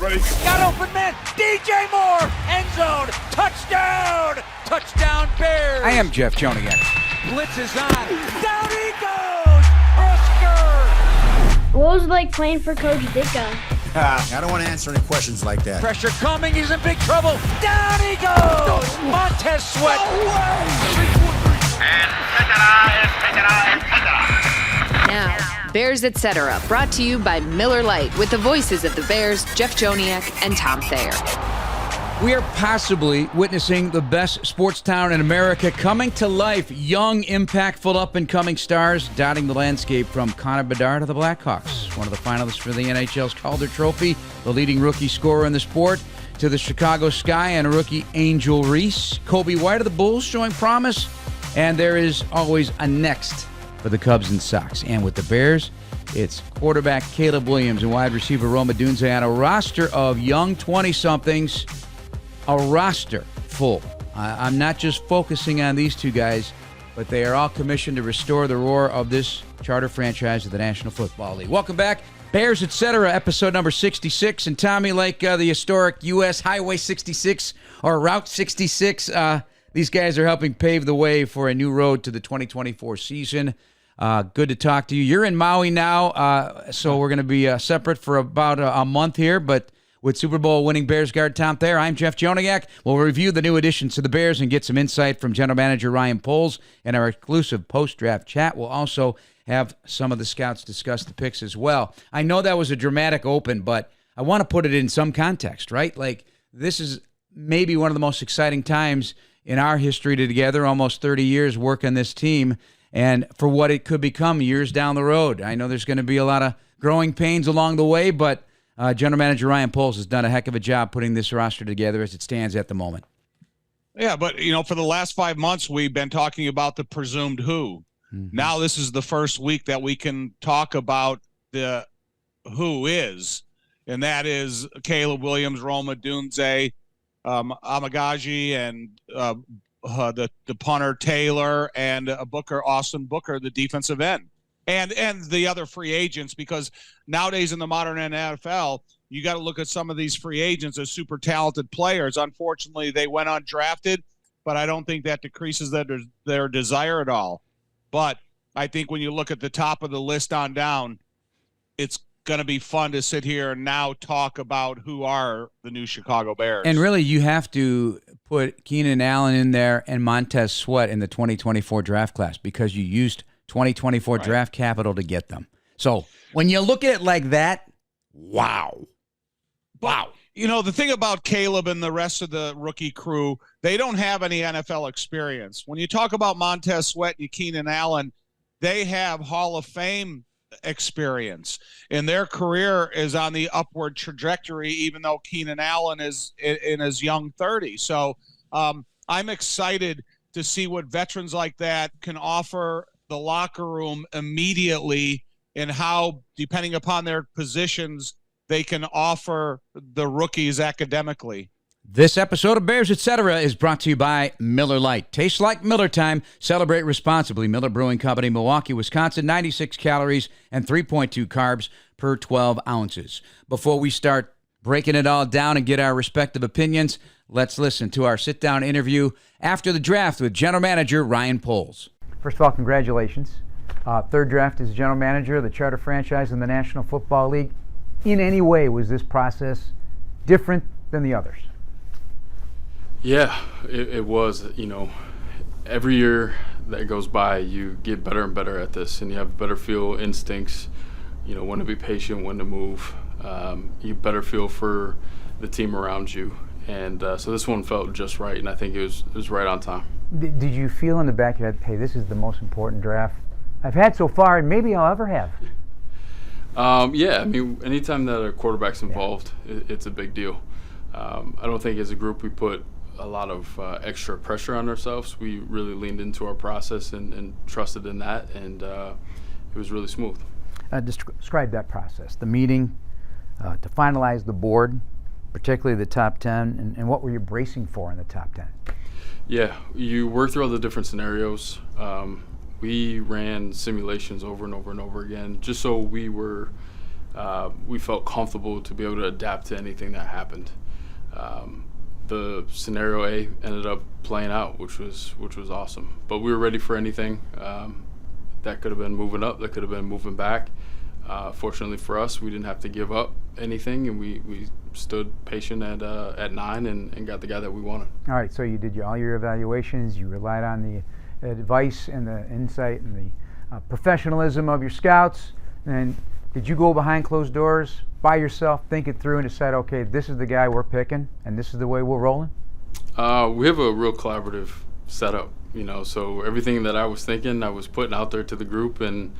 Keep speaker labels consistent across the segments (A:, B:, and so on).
A: ready?
B: Got open man. DJ Moore. End zone. Touchdown. Touchdown Bears.
C: I am Jeff Joniak.
B: Blitz is on. Down he goes. Oscar.
D: What was it like playing for Coach Ditka?
E: I don't want to answer any questions like that.
B: Pressure coming. He's in big trouble. Down he goes. Montez Sweat.
F: And
G: Now, Bears Etc. brought to you by Miller Lite with the voices of the Bears, Jeff Joniak and Tom Thayer.
C: We are possibly witnessing the best sports town in America coming to life. Young, impactful, up-and-coming stars dotting the landscape from Connor Bedard to the Blackhawks, one of the finalists for the NHL's Calder Trophy, the leading rookie scorer in the sport, to the Chicago Sky and rookie Angel Reese. Kobe White of the Bulls showing promise, and there is always a next for the Cubs and Sox. And with the Bears, it's quarterback Caleb Williams and wide receiver Rome Odunze on a roster of young 20-somethings. A roster full. I'm not just focusing on these two guys, but they are all commissioned to restore the roar of this charter franchise of the National Football League. Welcome back. Bears Etc., episode number 66. And Tommy, like the historic U.S. Highway 66 or Route 66, these guys are helping pave the way for a new road to the 2024 season. Good to talk to you. You're in Maui now, so we're going to be separate for about a month here, but with Super Bowl winning Bears guard Tom Thayer, I'm Jeff Joniak. We'll review the new additions to the Bears and get some insight from General Manager Ryan Poles in our exclusive post-draft chat. We'll also have some of the scouts discuss the picks as well. I know that was a dramatic open, but I want to put it in some context, right? Like, this is maybe one of the most exciting times in our history together, almost 30 years working this team, and for what it could become years down the road. I know there's going to be a lot of growing pains along the way, but General Manager Ryan Poles has done a heck of a job putting this roster together as it stands at the moment.
A: Yeah, but, for the last 5 months, we've been talking about the presumed who. Mm-hmm. Now this is the first week that we can talk about the who is, and that is Caleb Williams, Rome Odunze, Amegadjie, and the punter Taylor, and Austin Booker, the defensive end. And the other free agents, because nowadays in the modern NFL, you got to look at some of these free agents as super talented players. Unfortunately, they went undrafted, but I don't think that decreases their desire at all. But I think when you look at the top of the list on down, it's going to be fun to sit here and now talk about who are the new Chicago Bears.
C: And really, you have to put Keenan Allen in there and Montez Sweat in the 2024 draft class because you used 2024 draft capital to get them. So when you look at it like that, wow.
A: Wow. The thing about Caleb and the rest of the rookie crew, they don't have any NFL experience. When you talk about Montez Sweat and Keenan Allen, they have Hall of Fame experience, and their career is on the upward trajectory, even though Keenan Allen is in his young 30s. So I'm excited to see what veterans like that can offer the locker room immediately, and how, depending upon their positions, they can offer the rookies academically.
C: This episode of Bears Etc. is brought to you by Miller Lite. Tastes like Miller time. Celebrate responsibly. Miller Brewing Company, Milwaukee, Wisconsin. 96 calories and 3.2 carbs per 12 ounces. Before we start breaking it all down and get our respective opinions, let's listen to our sit-down interview after the draft with General Manager Ryan Poles.
H: First of all, congratulations. Third draft as general manager of the charter franchise in the National Football League. In any way, was this process different than the others?
I: Yeah, it was. Every year that goes by, you get better and better at this, and you have better feel instincts, when to be patient, when to move. You better feel for the team around you. And so this one felt just right, and I think it was right on time.
H: Did you feel in the back of your head, hey, this is the most important draft I've had so far, and maybe I'll ever have?
I: Yeah, anytime that a quarterback's involved, it's a big deal. I don't think as a group we put a lot of extra pressure on ourselves. We really leaned into our process and trusted in that, and it was really smooth.
H: Describe that process, the meeting to finalize the board, particularly the top 10, and what were you bracing for in the top 10?
I: Yeah, you work through all the different scenarios. We ran simulations over and over and over again, just so we were we felt comfortable to be able to adapt to anything that happened. The scenario A ended up playing out, which was awesome. But we were ready for anything. That could have been moving up, that could have been moving back. Fortunately for us, we didn't have to give up anything, and we stood patient at 9 and got the guy that we wanted.
H: All right, so you did all your evaluations. You relied on the advice and the insight and the professionalism of your scouts. And did you go behind closed doors by yourself, think it through, and decide, okay, this is the guy we're picking, and this is the way we're rolling?
I: We have a real collaborative setup, so everything that I was thinking, I was putting out there to the group, and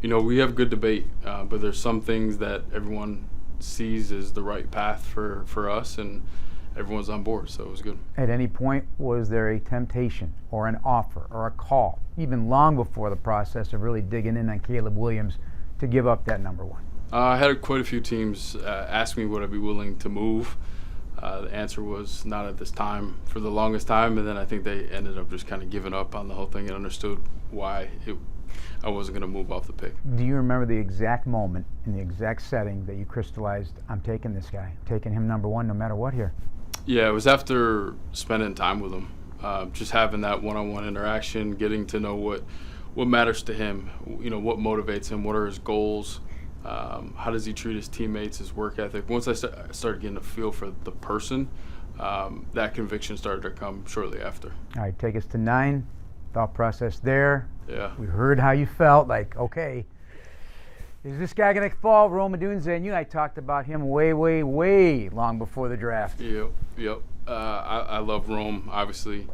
I: we have good debate, but there's some things that everyone sees as the right path for us, and everyone's on board, so it was good. At
H: any point, was there a temptation or an offer or a call, even long before the process of really digging in on Caleb Williams, to give up that number 1?
I: I had quite a few teams ask me would I be willing to move. The answer was not at this time for the longest time, and then I think they ended up just kind of giving up on the whole thing and understood why I wasn't going to move off the pick.
H: Do you remember the exact moment in the exact setting that you crystallized, I'm taking this guy, I'm taking him number 1 no matter what here?
I: Yeah, it was after spending time with him, just having that one-on-one interaction, getting to know what matters to him, what motivates him, what are his goals, how does he treat his teammates, his work ethic. Once I started getting a feel for the person, that conviction started to come shortly after.
H: All right, take us to 9, thought process there.
I: Yeah.
H: We heard how you felt, like, okay, is this guy going to fall? Rome Odunze, and you and I talked about him way, way, way long before the draft.
I: Yep. I love Rome, obviously.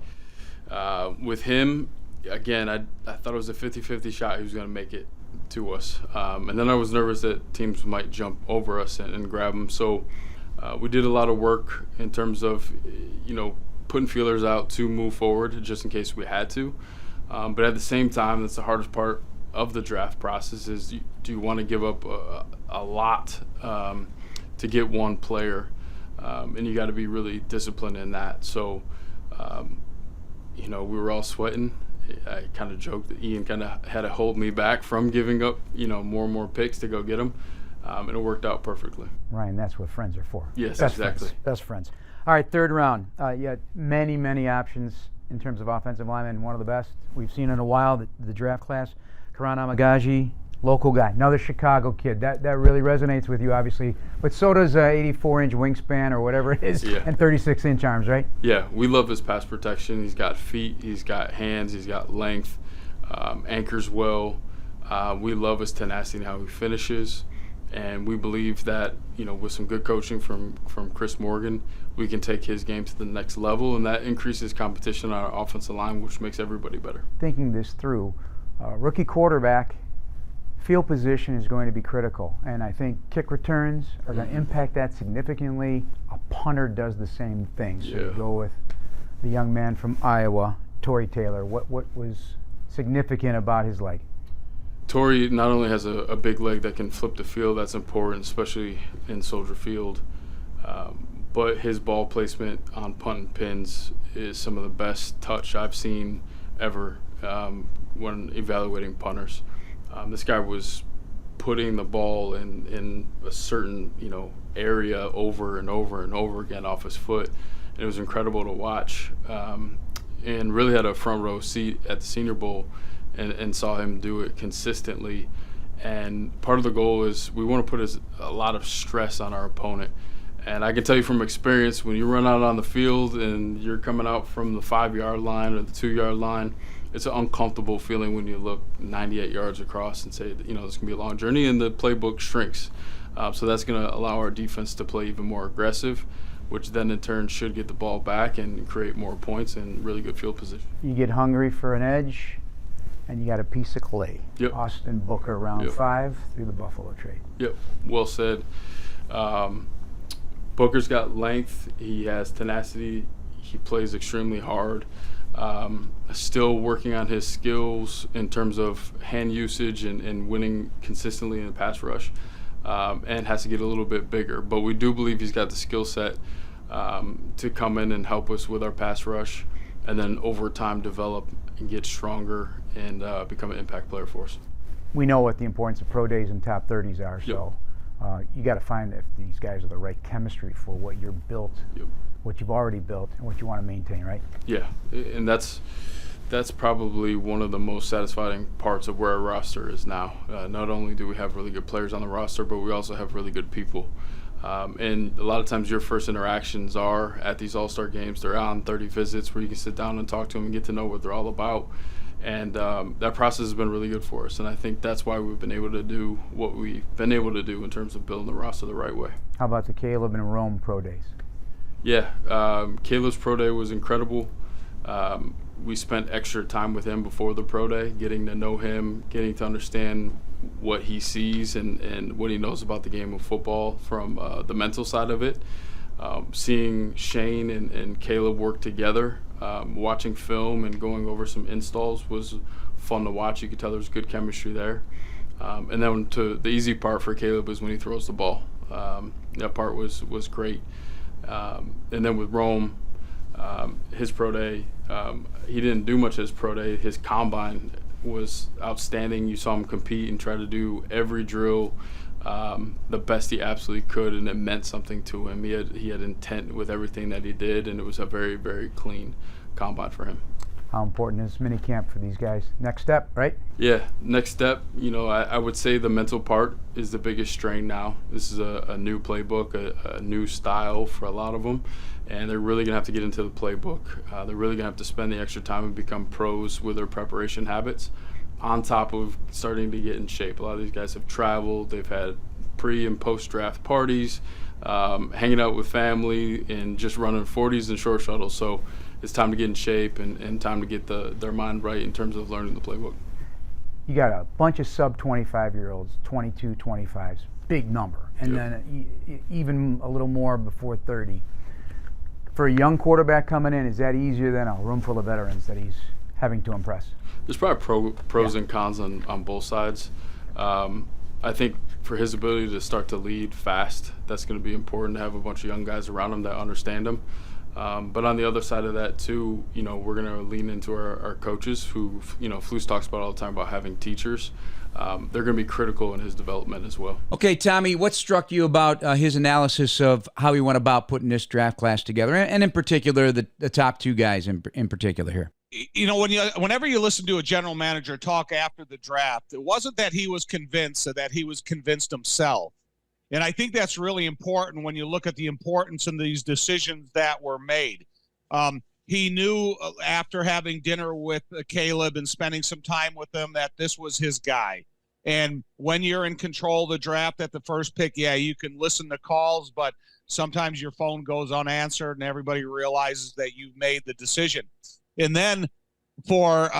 I: With him, again, I thought it was a 50-50 shot he was going to make it to us. And then I was nervous that teams might jump over us and grab him. So we did a lot of work in terms of, putting feelers out to move forward just in case we had to. But at the same time, that's the hardest part of the draft process is do you want to give up a lot to get one player? And you got to be really disciplined in that. So, we were all sweating. I kind of joked that Ian kind of had to hold me back from giving up, more and more picks to go get him. And it worked out perfectly.
H: Ryan, that's what friends are for.
I: Yes,
H: Best
I: exactly.
H: Friends. Best friends. All right, 3rd round. You had many, many options in terms of offensive linemen. One of the best we've seen in a while, the draft class. Kiran Amegadjie, local guy, another Chicago kid. That really resonates with you, obviously. But so does 84-inch wingspan or whatever it is, and 36-inch arms, right?
I: Yeah, we love his pass protection. He's got feet, he's got hands, he's got length, anchors well. We love his tenacity and how he finishes. And we believe that, with some good coaching from Chris Morgan, we can take his game to the next level, and that increases competition on our offensive line, which makes everybody better.
H: Thinking this through, rookie quarterback, field position is going to be critical, and I think kick returns are going to impact that significantly. A punter does the same thing. So you go with the young man from Iowa, Tory Taylor. What was significant about his leg?
I: Tory not only has a big leg that can flip the field, that's important, especially in Soldier Field, but his ball placement on punt and pins is some of the best touch I've seen ever when evaluating punters. This guy was putting the ball in a certain area over and over and over again off his foot. And it was incredible to watch, and really had a front row seat at the Senior Bowl and saw him do it consistently. And part of the goal is we want to put a lot of stress on our opponent. And I can tell you from experience, when you run out on the field and you're coming out from the 5-yard line or the 2-yard line, it's an uncomfortable feeling when you look 98 yards across and say, this is going to be a long journey, and the playbook shrinks. So that's going to allow our defense to play even more aggressive, which then in turn should get the ball back and create more points and really good field position.
H: You get hungry for an edge, and you got a piece of clay.
I: Yep.
H: Austin Booker, round 5 through the Buffalo trade.
I: Yep, well said. Booker's got length. He has tenacity. He plays extremely hard. Still working on his skills in terms of hand usage and winning consistently in the pass rush, and has to get a little bit bigger. But we do believe he's got the skill set to come in and help us with our pass rush, and then over time develop and get stronger and become an impact player for us.
H: we know what the importance of pro days and top 30s are. So you got to find if these guys are the right chemistry for what you're built, what you've already built, and what you want to maintain, right?
I: Yeah, and that's probably one of the most satisfying parts of where our roster is now. Not only do we have really good players on the roster, but we also have really good people. And a lot of times your first interactions are at these all-star games. They're on 30 visits where you can sit down and talk to them and get to know what they're all about. And that process has been really good for us. And I think that's why we've been able to do what we've been able to do in terms of building the roster the right way.
H: How about the Caleb and Rome pro days?
I: Yeah, Caleb's pro day was incredible. We spent extra time with him before the pro day, getting to know him, getting to understand what he sees and what he knows about the game of football from the mental side of it. Seeing Shane and Caleb work together, watching film and going over some installs was fun to watch. You could tell there was good chemistry there. And then to the easy part for Caleb is when he throws the ball. That part was great. And then with Rome, his pro day, he didn't do much of his pro day. His combine was outstanding. You saw him compete and try to do every drill the best he absolutely could, and it meant something to him. He had intent with everything that he did, and it was a very, very clean combine for him.
H: How important is minicamp for these guys? Next step, right?
I: Yeah, next step, I would say the mental part is the biggest strain now. This is a new playbook, a new style for a lot of them, and they're really going to have to get into the playbook. They're really going to have to spend the extra time and become pros with their preparation habits, on top of starting to get in shape. A lot of these guys have traveled, they've had pre- and post-draft parties, hanging out with family, and just running 40s and short shuttles. So it's time to get in shape and time to get their mind right in terms of learning the playbook.
H: You got a bunch of sub-25-year-olds, 22, 25s, big number, and then even a little more before 30. For a young quarterback coming in, is that easier than a room full of veterans that he's having to impress?
I: There's probably pros and cons on both sides. I think for his ability to start to lead fast, that's going to be important to have a bunch of young guys around him that understand him. But on the other side of that too, we're going to lean into our coaches who, Flus talks about all the time about having teachers. They're going to be critical in his development as well. Okay,
C: Tommy, what struck you about his analysis of how he went about putting this draft class together, and in particular the top two guys in particular here?
A: Whenever you listen to a general manager talk after the draft, it wasn't that he was convinced, or that he was convinced himself. And I think that's really important when you look at the importance in these decisions that were made. He knew after having dinner with Caleb and spending some time with him that this was his guy. And when you're in control of the draft at the first pick, you can listen to calls, but sometimes your phone goes unanswered and everybody realizes that you've made the decision. And then for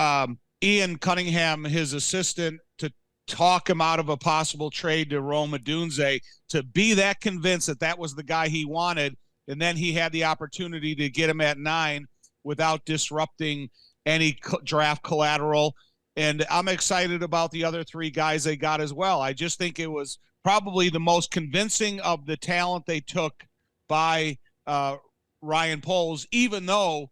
A: Ian Cunningham, his assistant, to talk him out of a possible trade to Rome Odunze, to be that convinced that that was the guy he wanted, and then he had the opportunity to get him at 9 without disrupting any draft collateral. And I'm excited about the other 3 guys they got as well. I just think it was probably the most convincing of the talent they took by Ryan Poles, even though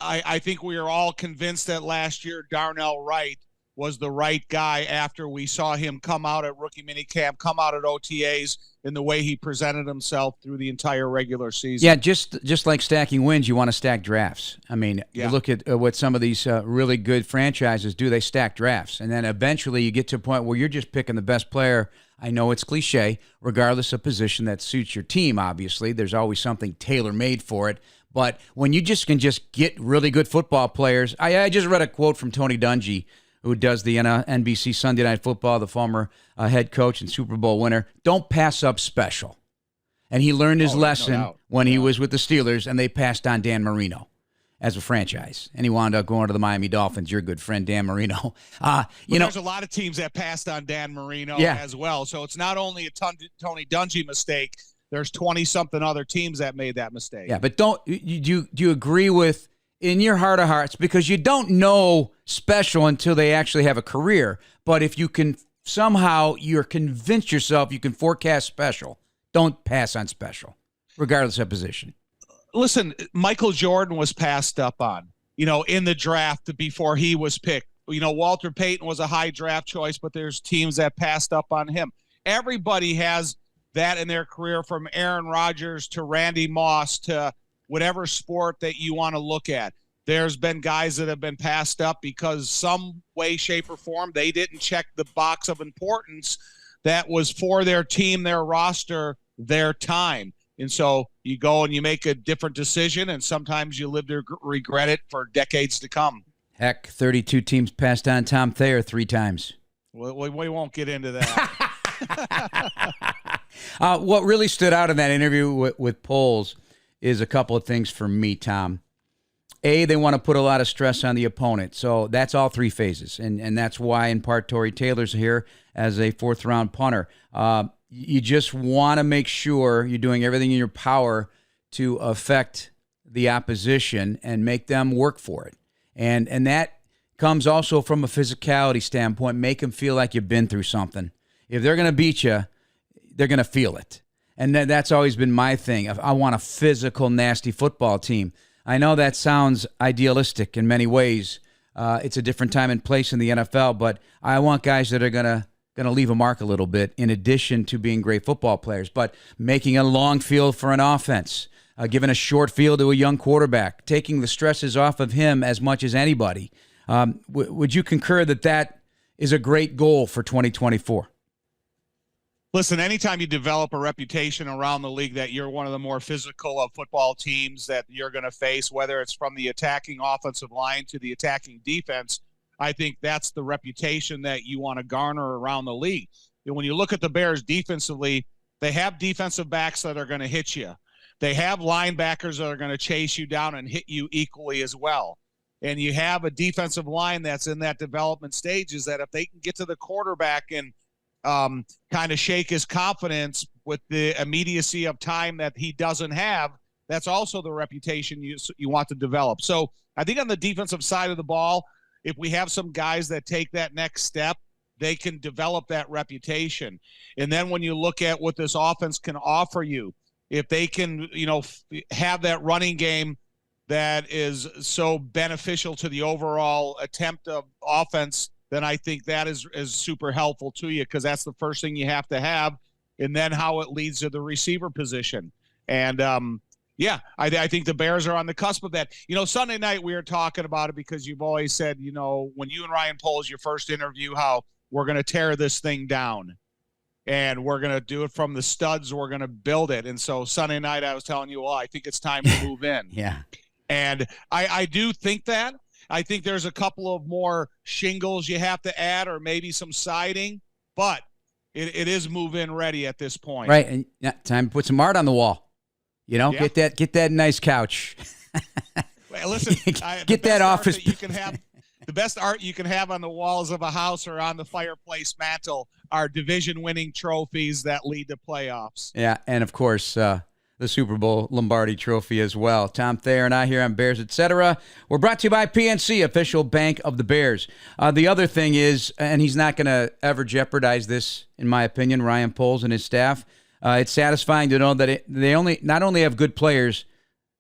A: I think we are all convinced that last year Darnell Wright was the right guy after we saw him come out at rookie minicamp, come out at OTAs, in the way he presented himself through the entire regular season.
C: Yeah, just like stacking wins, you want to stack drafts. I mean, you look at what some of these really good franchises do. They stack drafts, and then eventually you get to a point where you're just picking the best player. I know it's cliche, regardless of position that suits your team, obviously. There's always something tailor-made for it. But when you can get really good football players, I just read a quote from Tony Dungy, who does the NBC Sunday Night Football, the former head coach and Super Bowl winner. Don't pass up special. And he learned his lesson when he was with the Steelers, and they passed on Dan Marino as a franchise. And he wound up going to the Miami Dolphins, your good friend Dan Marino.
A: There's a lot of teams that passed on Dan Marino as well. So it's not only a Tony Dungy mistake. There's 20-something other teams that made that mistake.
C: Yeah, but do you agree with, in your heart of hearts, because you don't know special until they actually have a career, but if you can somehow, you're convinced yourself you can forecast special, don't pass on special, regardless of position.
A: Listen, Michael Jordan was passed up on, in the draft before he was picked. Walter Payton was a high draft choice, but there's teams that passed up on him. Everybody has that in their career, from Aaron Rodgers to Randy Moss to whatever sport that you want to look at. There's been guys that have been passed up because some way, shape, or form, they didn't check the box of importance that was for their team, their roster, their time. And so you go and you make a different decision, and sometimes you live to regret it for decades to come.
C: Heck, 32 teams passed on Tom Thayer 3 times.
A: We won't get into that.
C: What really stood out in that interview with Poles is a couple of things for me, Tom. A, they want to put a lot of stress on the opponent. So that's all 3 phases. And that's why, in part, Tory Taylor's here as a 4th-round punter. You just want to make sure you're doing everything in your power to affect the opposition and make them work for it. And that comes also from a physicality standpoint. Make them feel like you've been through something. If they're going to beat you, they're going to feel it. And that's always been my thing. I want a physical, nasty football team. I know that sounds idealistic in many ways. It's a different time and place in the NFL, but I want guys that are going to leave a mark a little bit, in addition to being great football players, but making a long field for an offense, giving a short field to a young quarterback, taking the stresses off of him as much as anybody. Would you concur that is a great goal for 2024?
A: Listen, anytime you develop a reputation around the league that you're one of the more physical of football teams that you're going to face, whether it's from the attacking offensive line to the attacking defense, I think that's the reputation that you want to garner around the league. And when you look at the Bears defensively, they have defensive backs that are going to hit you. They have linebackers that are going to chase you down and hit you equally as well. And you have a defensive line that's in that development stage, is that if they can get to the quarterback and kind of shake his confidence with the immediacy of time that he doesn't have, that's also the reputation you want to develop. So I think on the defensive side of the ball, if we have some guys that take that next step, they can develop that reputation. And then when you look at what this offense can offer you, if they can, have that running game that is so beneficial to the overall attempt of offense, then I think that is super helpful to you, because that's the first thing you have to have, and then how it leads to the receiver position. And, I think the Bears are on the cusp of that. Sunday night we were talking about it because you've always said, when you and Ryan Poles, your first interview, how we're going to tear this thing down. And we're going to do it from the studs. We're going to build it. And so Sunday night I was telling you, I think it's time to move in.
C: Yeah.
A: And I do think that. I think there's a couple of more shingles you have to add, or maybe some siding, but it is move-in ready at this point.
C: Right, and time to put some art on the wall. Get that nice couch.
A: Well, listen,
C: get that office.
A: That you can have, the best art you can have on the walls of a house or on the fireplace mantle are division-winning trophies that lead to playoffs.
C: Yeah, and of course, the Super Bowl Lombardi Trophy as well. Tom Thayer and I here on Bears Etc. We're brought to you by PNC, official bank of the Bears. The other thing is, and he's not going to ever jeopardize this, in my opinion, Ryan Poles and his staff, it's satisfying to know that they not only have good players,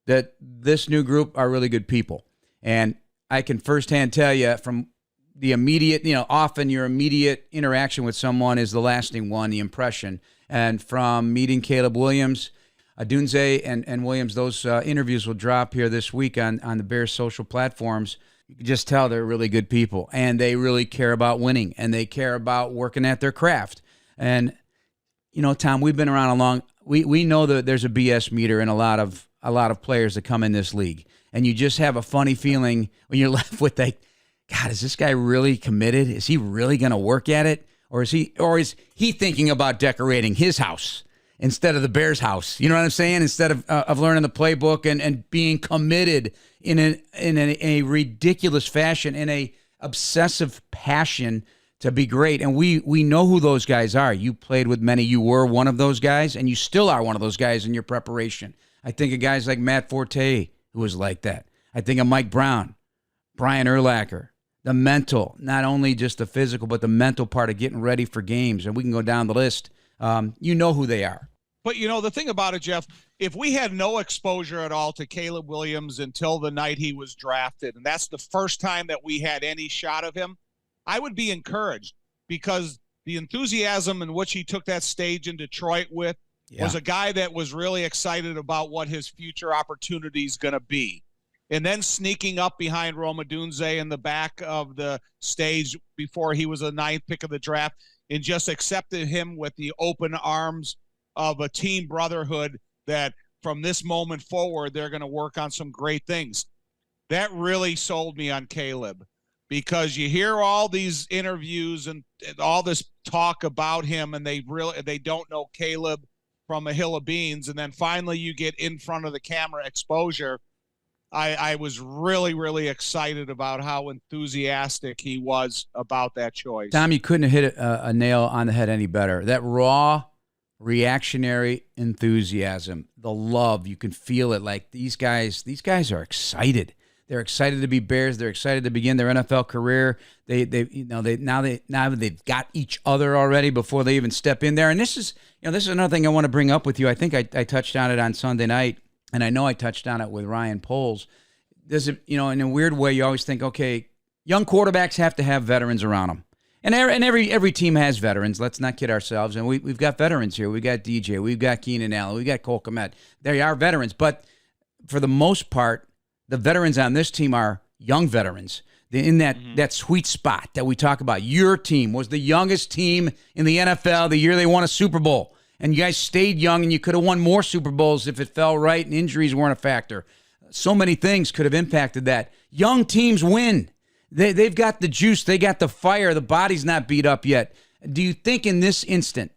C: that this new group are really good people. And I can firsthand tell you from the immediate, often your immediate interaction with someone is the lasting one, the impression. And from meeting Caleb Williams, Adunze and Williams, those interviews will drop here this week on the Bears social platforms. You can just tell they're really good people, and they really care about winning, and they care about working at their craft. And, Tom, we've been around we know that there's a BS meter in a lot of players that come in this league. And you just have a funny feeling when you're left with God, is this guy really committed? Is he really going to work at it? Or is he thinking about decorating his house instead of the Bears' house? You know what I'm saying? Instead of learning the playbook and being committed in a ridiculous fashion, in a obsessive passion to be great. And we know who those guys are. You played with many. You were one of those guys, and you still are one of those guys in your preparation. I think of guys like Matt Forte, who was like that. I think of Mike Brown, Brian Urlacher. The mental, not only just the physical, but the mental part of getting ready for games. And we can go down the list. You know who they are.
A: But, the thing about it, Jeff, if we had no exposure at all to Caleb Williams until the night he was drafted, and that's the first time that we had any shot of him, I would be encouraged because the enthusiasm in which he took that stage in Detroit with was a guy that was really excited about what his future opportunity is going to be. And then sneaking up behind Rome Odunze in the back of the stage before he was a 9th pick of the draft and just accepted him with the open arms of a team brotherhood that from this moment forward, they're going to work on some great things. That really sold me on Caleb because you hear all these interviews and all this talk about him and they don't know Caleb from a hill of beans. And then finally you get in front of the camera exposure. I was really, really excited about how enthusiastic he was about that choice.
C: Tom, you couldn't have hit a nail on the head any better. That raw reactionary enthusiasm, the love, you can feel it. Like these guys are excited. They're excited to be Bears. They're excited to begin their NFL career. Now they've got each other already before they even step in there. And this is another thing I want to bring up with you. I think I touched on it on Sunday night, and I know I touched on it with Ryan Poles. Does it, in a weird way, you always think, okay, young quarterbacks have to have veterans around them. And every team has veterans. Let's not kid ourselves. And we've got veterans here. We've got DJ. We've got Keenan Allen. We've got Cole Kmet. They are veterans. But for the most part, the veterans on this team are young veterans. They're in that sweet spot that we talk about. Your team was the youngest team in the NFL the year they won a Super Bowl. And you guys stayed young, and you could have won more Super Bowls if it fell right and injuries weren't a factor. So many things could have impacted that. Young teams win. They've got the juice. They got the fire. The body's not beat up yet. Do you think in this instant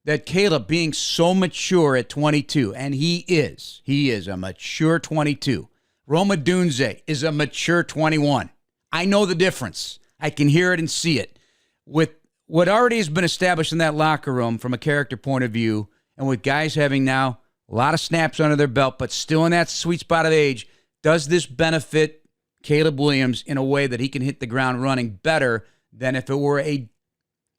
C: that Caleb being so mature at 22, and he is a mature 22. Rome Odunze is a mature 21. I know the difference. I can hear it and see it. With what already has been established in that locker room from a character point of view, and with guys having now a lot of snaps under their belt, but still in that sweet spot of age, does this benefit Caleb Williams in a way that he can hit the ground running better than if it were a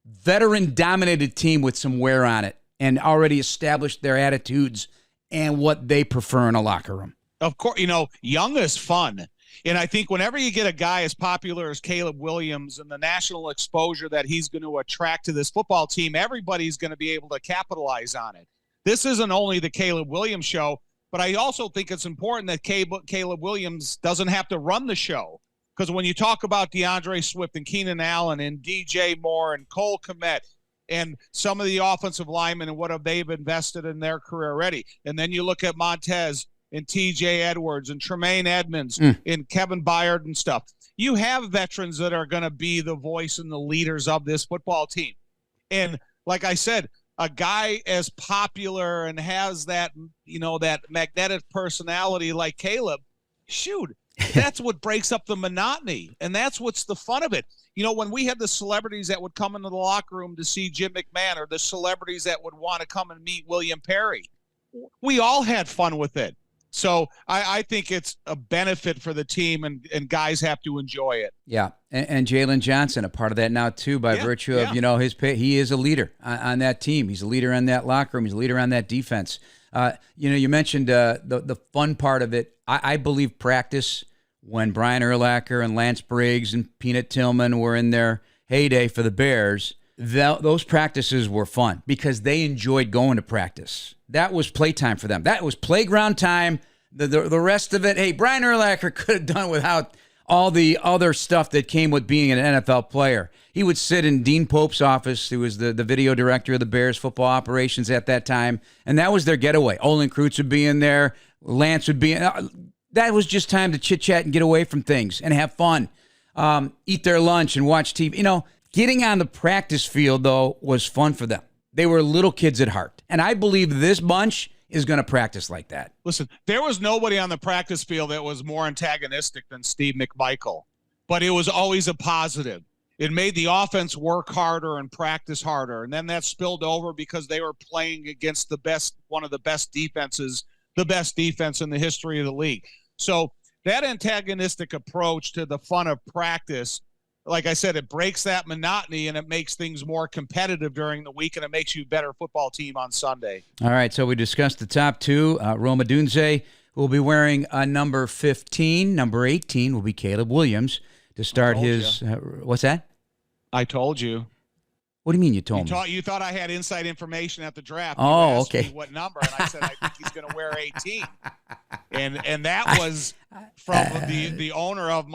C: veteran-dominated team with some wear on it and already established their attitudes and what they prefer in a locker room?
A: Of course, young is fun. And I think whenever you get a guy as popular as Caleb Williams and the national exposure that he's going to attract to this football team, everybody's going to be able to capitalize on it. This isn't only the Caleb Williams show, but I also think it's important that Caleb Williams doesn't have to run the show. Because when you talk about DeAndre Swift and Keenan Allen and DJ Moore and Cole Kmet and some of the offensive linemen and what have they've invested in their career already, and then you look at Montez and TJ Edwards and Tremaine Edmonds and Kevin Byard and stuff. You have veterans that are going to be the voice and the leaders of this football team. And like I said, a guy as popular and has that, that magnetic personality like Caleb, shoot, that's what breaks up the monotony. And that's what's the fun of it. When we had the celebrities that would come into the locker room to see Jim McMahon or the celebrities that would want to come and meet William Perry, we all had fun with it. So I think it's a benefit for the team, and guys have to enjoy it.
C: Yeah, and Jalen Johnson, a part of that now too, by virtue of he is a leader on that team. He's a leader in that locker room. He's a leader on that defense. You mentioned the fun part of it. I believe practice when Brian Urlacher and Lance Briggs and Peanut Tillman were in their heyday for the Bears. Those practices were fun because they enjoyed going to practice. That was playtime for them. That was playground time. The rest of it, hey, Brian Urlacher could have done without all the other stuff that came with being an NFL player. He would sit in Dean Pope's office, who was the video director of the Bears football operations at that time, and that was their getaway. Olin Kreutz would be in there. Lance would be in. That was just time to chit-chat and get away from things and have fun, eat their lunch and watch TV. Getting on the practice field, though, was fun for them. They were little kids at heart. And I believe this bunch is going to practice like that.
A: Listen, there was nobody on the practice field that was more antagonistic than Steve McMichael. But it was always a positive. It made the offense work harder and practice harder. And then that spilled over because they were playing against one of the best defenses, the best defense in the history of the league. So that antagonistic approach to the fun of practice like I said, it breaks that monotony and it makes things more competitive during the week, and it makes you a better football team on Sunday.
C: All right, so we discussed the top two. Roma Dunze will be wearing number 15. Number 18 will be Caleb Williams to start his what's that?
A: I told you.
C: What do you mean you told me?
A: You thought I had inside information at the draft.
C: Oh,
A: you asked
C: okay.
A: me what number? And I said, I think he's going to wear 18. And that was from the owner of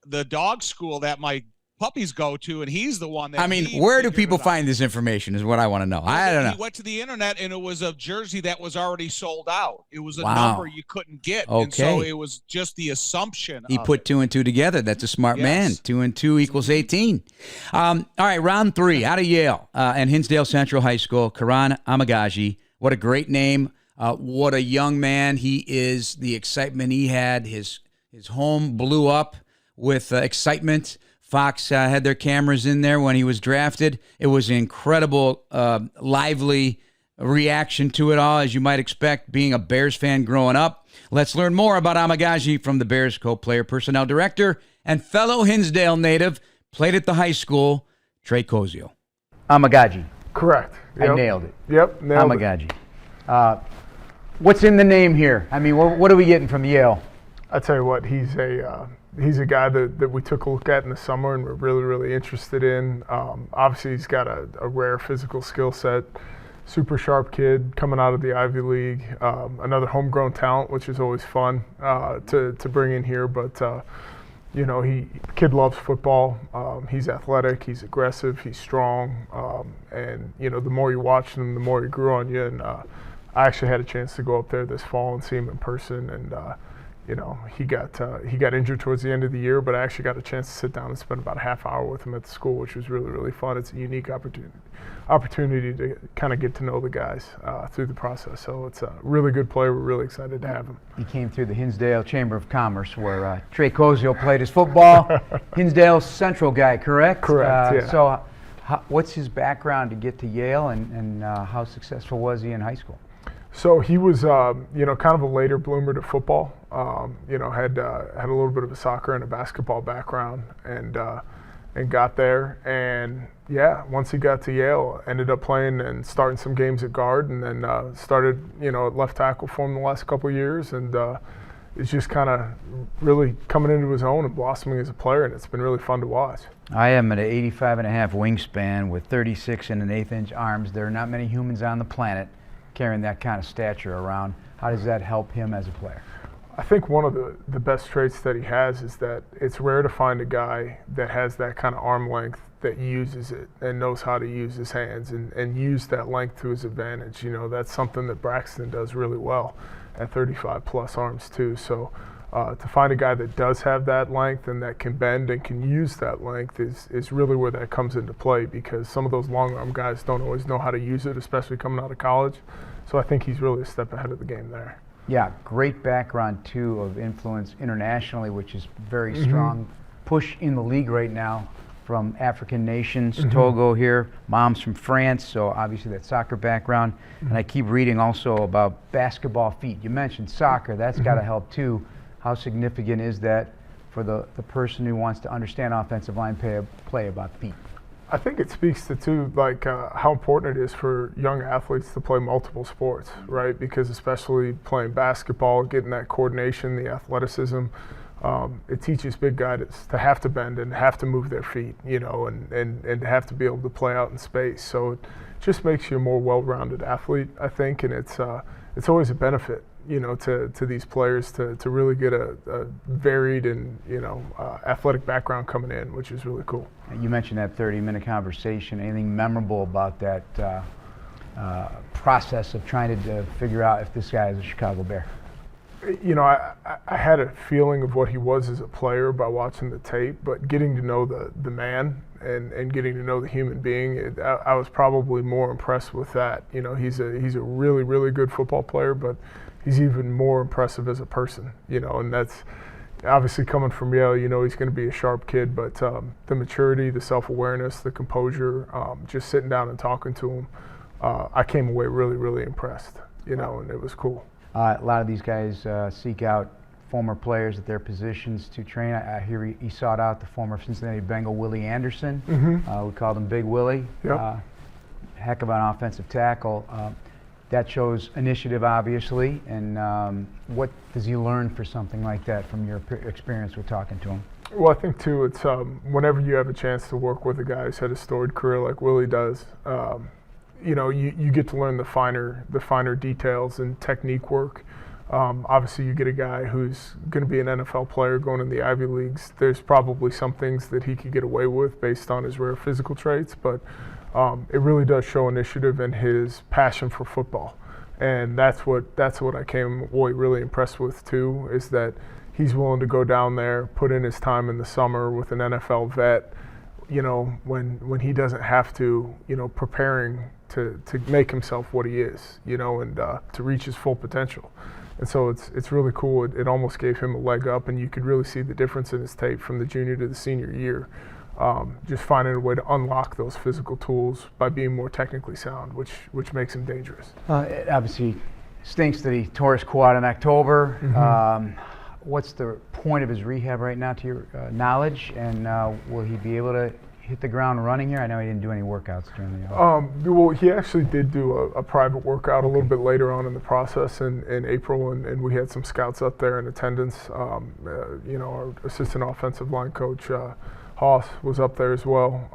A: the dog school that my puppies go to, and he's the one that.
C: I mean, where do people find this information is what I want to know. I don't know.
A: He went to the internet, and it was a jersey that was already sold out. It was a
C: Wow.
A: number you couldn't get.
C: Okay.
A: And so it was just the assumption.
C: He put 2 and 2 together. That's a smart man. 2 and 2 equals 18. All right, round 3 out of Yale and Hinsdale Central High School. Kiran Amegadjie. What a great name. What a young man he is. The excitement he had. His home blew up with excitement. Fox had their cameras in there when he was drafted. It was an incredible, lively reaction to it all, as you might expect, being a Bears fan growing up. Let's learn more about Amegadjie from the Bears co-player, personnel director, and fellow Hinsdale native, played at the high school, Trey Koziol. Amegadjie.
F: Correct.
C: I nailed it.
F: Yep, nailed it.
C: Amegadjie. What's in the name here? I mean, what are we getting from Yale?
F: I tell you what, he's a guy that we took a look at in the summer and we're really, really interested in. Obviously, he's got a rare physical skill set, super sharp kid coming out of the Ivy League, another homegrown talent, which is always fun to bring in here. But, kid loves football. He's athletic, he's aggressive, he's strong. And, the more you watch him, the more he grew on you. And I actually had a chance to go up there this fall and see him in person. And, he got injured towards the end of the year, but I actually got a chance to sit down and spend about a half hour with him at the school, which was really, really fun. It's a unique opportunity to kind of get to know the guys through the process. So it's a really good player. We're really excited to have him.
H: He came through the Hinsdale Chamber of Commerce, where Trey Koziol played his football. Hinsdale Central guy, correct?
F: Correct, yeah.
H: So what's his background to get to Yale, and how successful was he in high school?
F: So he was, kind of a later bloomer to football. Had a little bit of a soccer and a basketball background, and got there. And once he got to Yale, ended up playing and starting some games at guard, and then started, at left tackle for him the last couple of years, and is just kind of really coming into his own and blossoming as a player, and it's been really fun to watch.
H: I am at an 85.5 wingspan with 36 and an 1/8 inch arms. There are not many humans on the planet carrying that kind of stature around. How does that help him as a player?
F: I think one of the best traits that he has is that it's rare to find a guy that has that kind of arm length that uses it and knows how to use his hands and use that length to his advantage. That's something that Braxton does really well at 35 plus arms too. So to find a guy that does have that length and that can bend and can use that length is really where that comes into play, because some of those long arm guys don't always know how to use it, especially coming out of college. So I think he's really a step ahead of the game there.
H: Yeah, great background too of influence internationally, which is very strong. Push in the league right now from African nations. Togo here, mom's from France, so obviously that soccer background. And I keep reading also about basketball feet. You mentioned soccer, that's got to help too. How significant is that for the person who wants to understand offensive line play about feet?
F: I think it speaks to too, how important it is for young athletes to play multiple sports, right? Because especially playing basketball, getting that coordination, the athleticism, it teaches big guys to have to bend and have to move their feet, and to have to be able to play out in space. So it just makes you a more well-rounded athlete, I think, and it's always a benefit, to these players to really get a varied and, athletic background coming in, which is really cool.
H: You mentioned that 30-minute conversation. Anything memorable about that process of trying to figure out if this guy is a Chicago Bear?
F: I had a feeling of what he was as a player by watching the tape, but getting to know the man and getting to know the human being, I was probably more impressed with that. He's a really, really good football player, but he's even more impressive as a person, and that's obviously coming from Yale. He's going to be a sharp kid, but the maturity, the self-awareness, the composure, just sitting down and talking to him, I came away really, really impressed, and it was cool.
H: A lot of these guys seek out former players at their positions to train. I hear he sought out the former Cincinnati Bengal Willie Anderson. We called him Big Willie.
F: Yep.
H: Heck of an offensive tackle. That shows initiative, obviously. And what does he learn for something like that from your experience with talking to him?
F: Well, I think too, it's whenever you have a chance to work with a guy who's had a storied career like Willie does, you know, you get to learn the finer details and technique work. Obviously, you get a guy who's going to be an NFL player going in the Ivy Leagues. There's probably some things that he could get away with based on his rare physical traits, but it really does show initiative and his passion for football. And that's what I came away really impressed with too, is that he's willing to go down there, put in his time in the summer with an NFL vet, you know, when he doesn't have to, you know, preparing to make himself what he is, you know, and to reach his full potential. And so it's really cool. It almost gave him a leg up, and you could really see the difference in his tape from the junior to the senior year. Just finding a way to unlock those physical tools by being more technically sound, which makes him dangerous.
H: It obviously stinks that he tore his quad in October. What's the point of his rehab right now, to your knowledge, and will he be able to hit the ground running here? I know he didn't do any workouts during the
F: well, he actually did do a private workout a little bit later on in the process in April, and we had some scouts up there in attendance. You know, our assistant offensive line coach, Haas, was up there as well.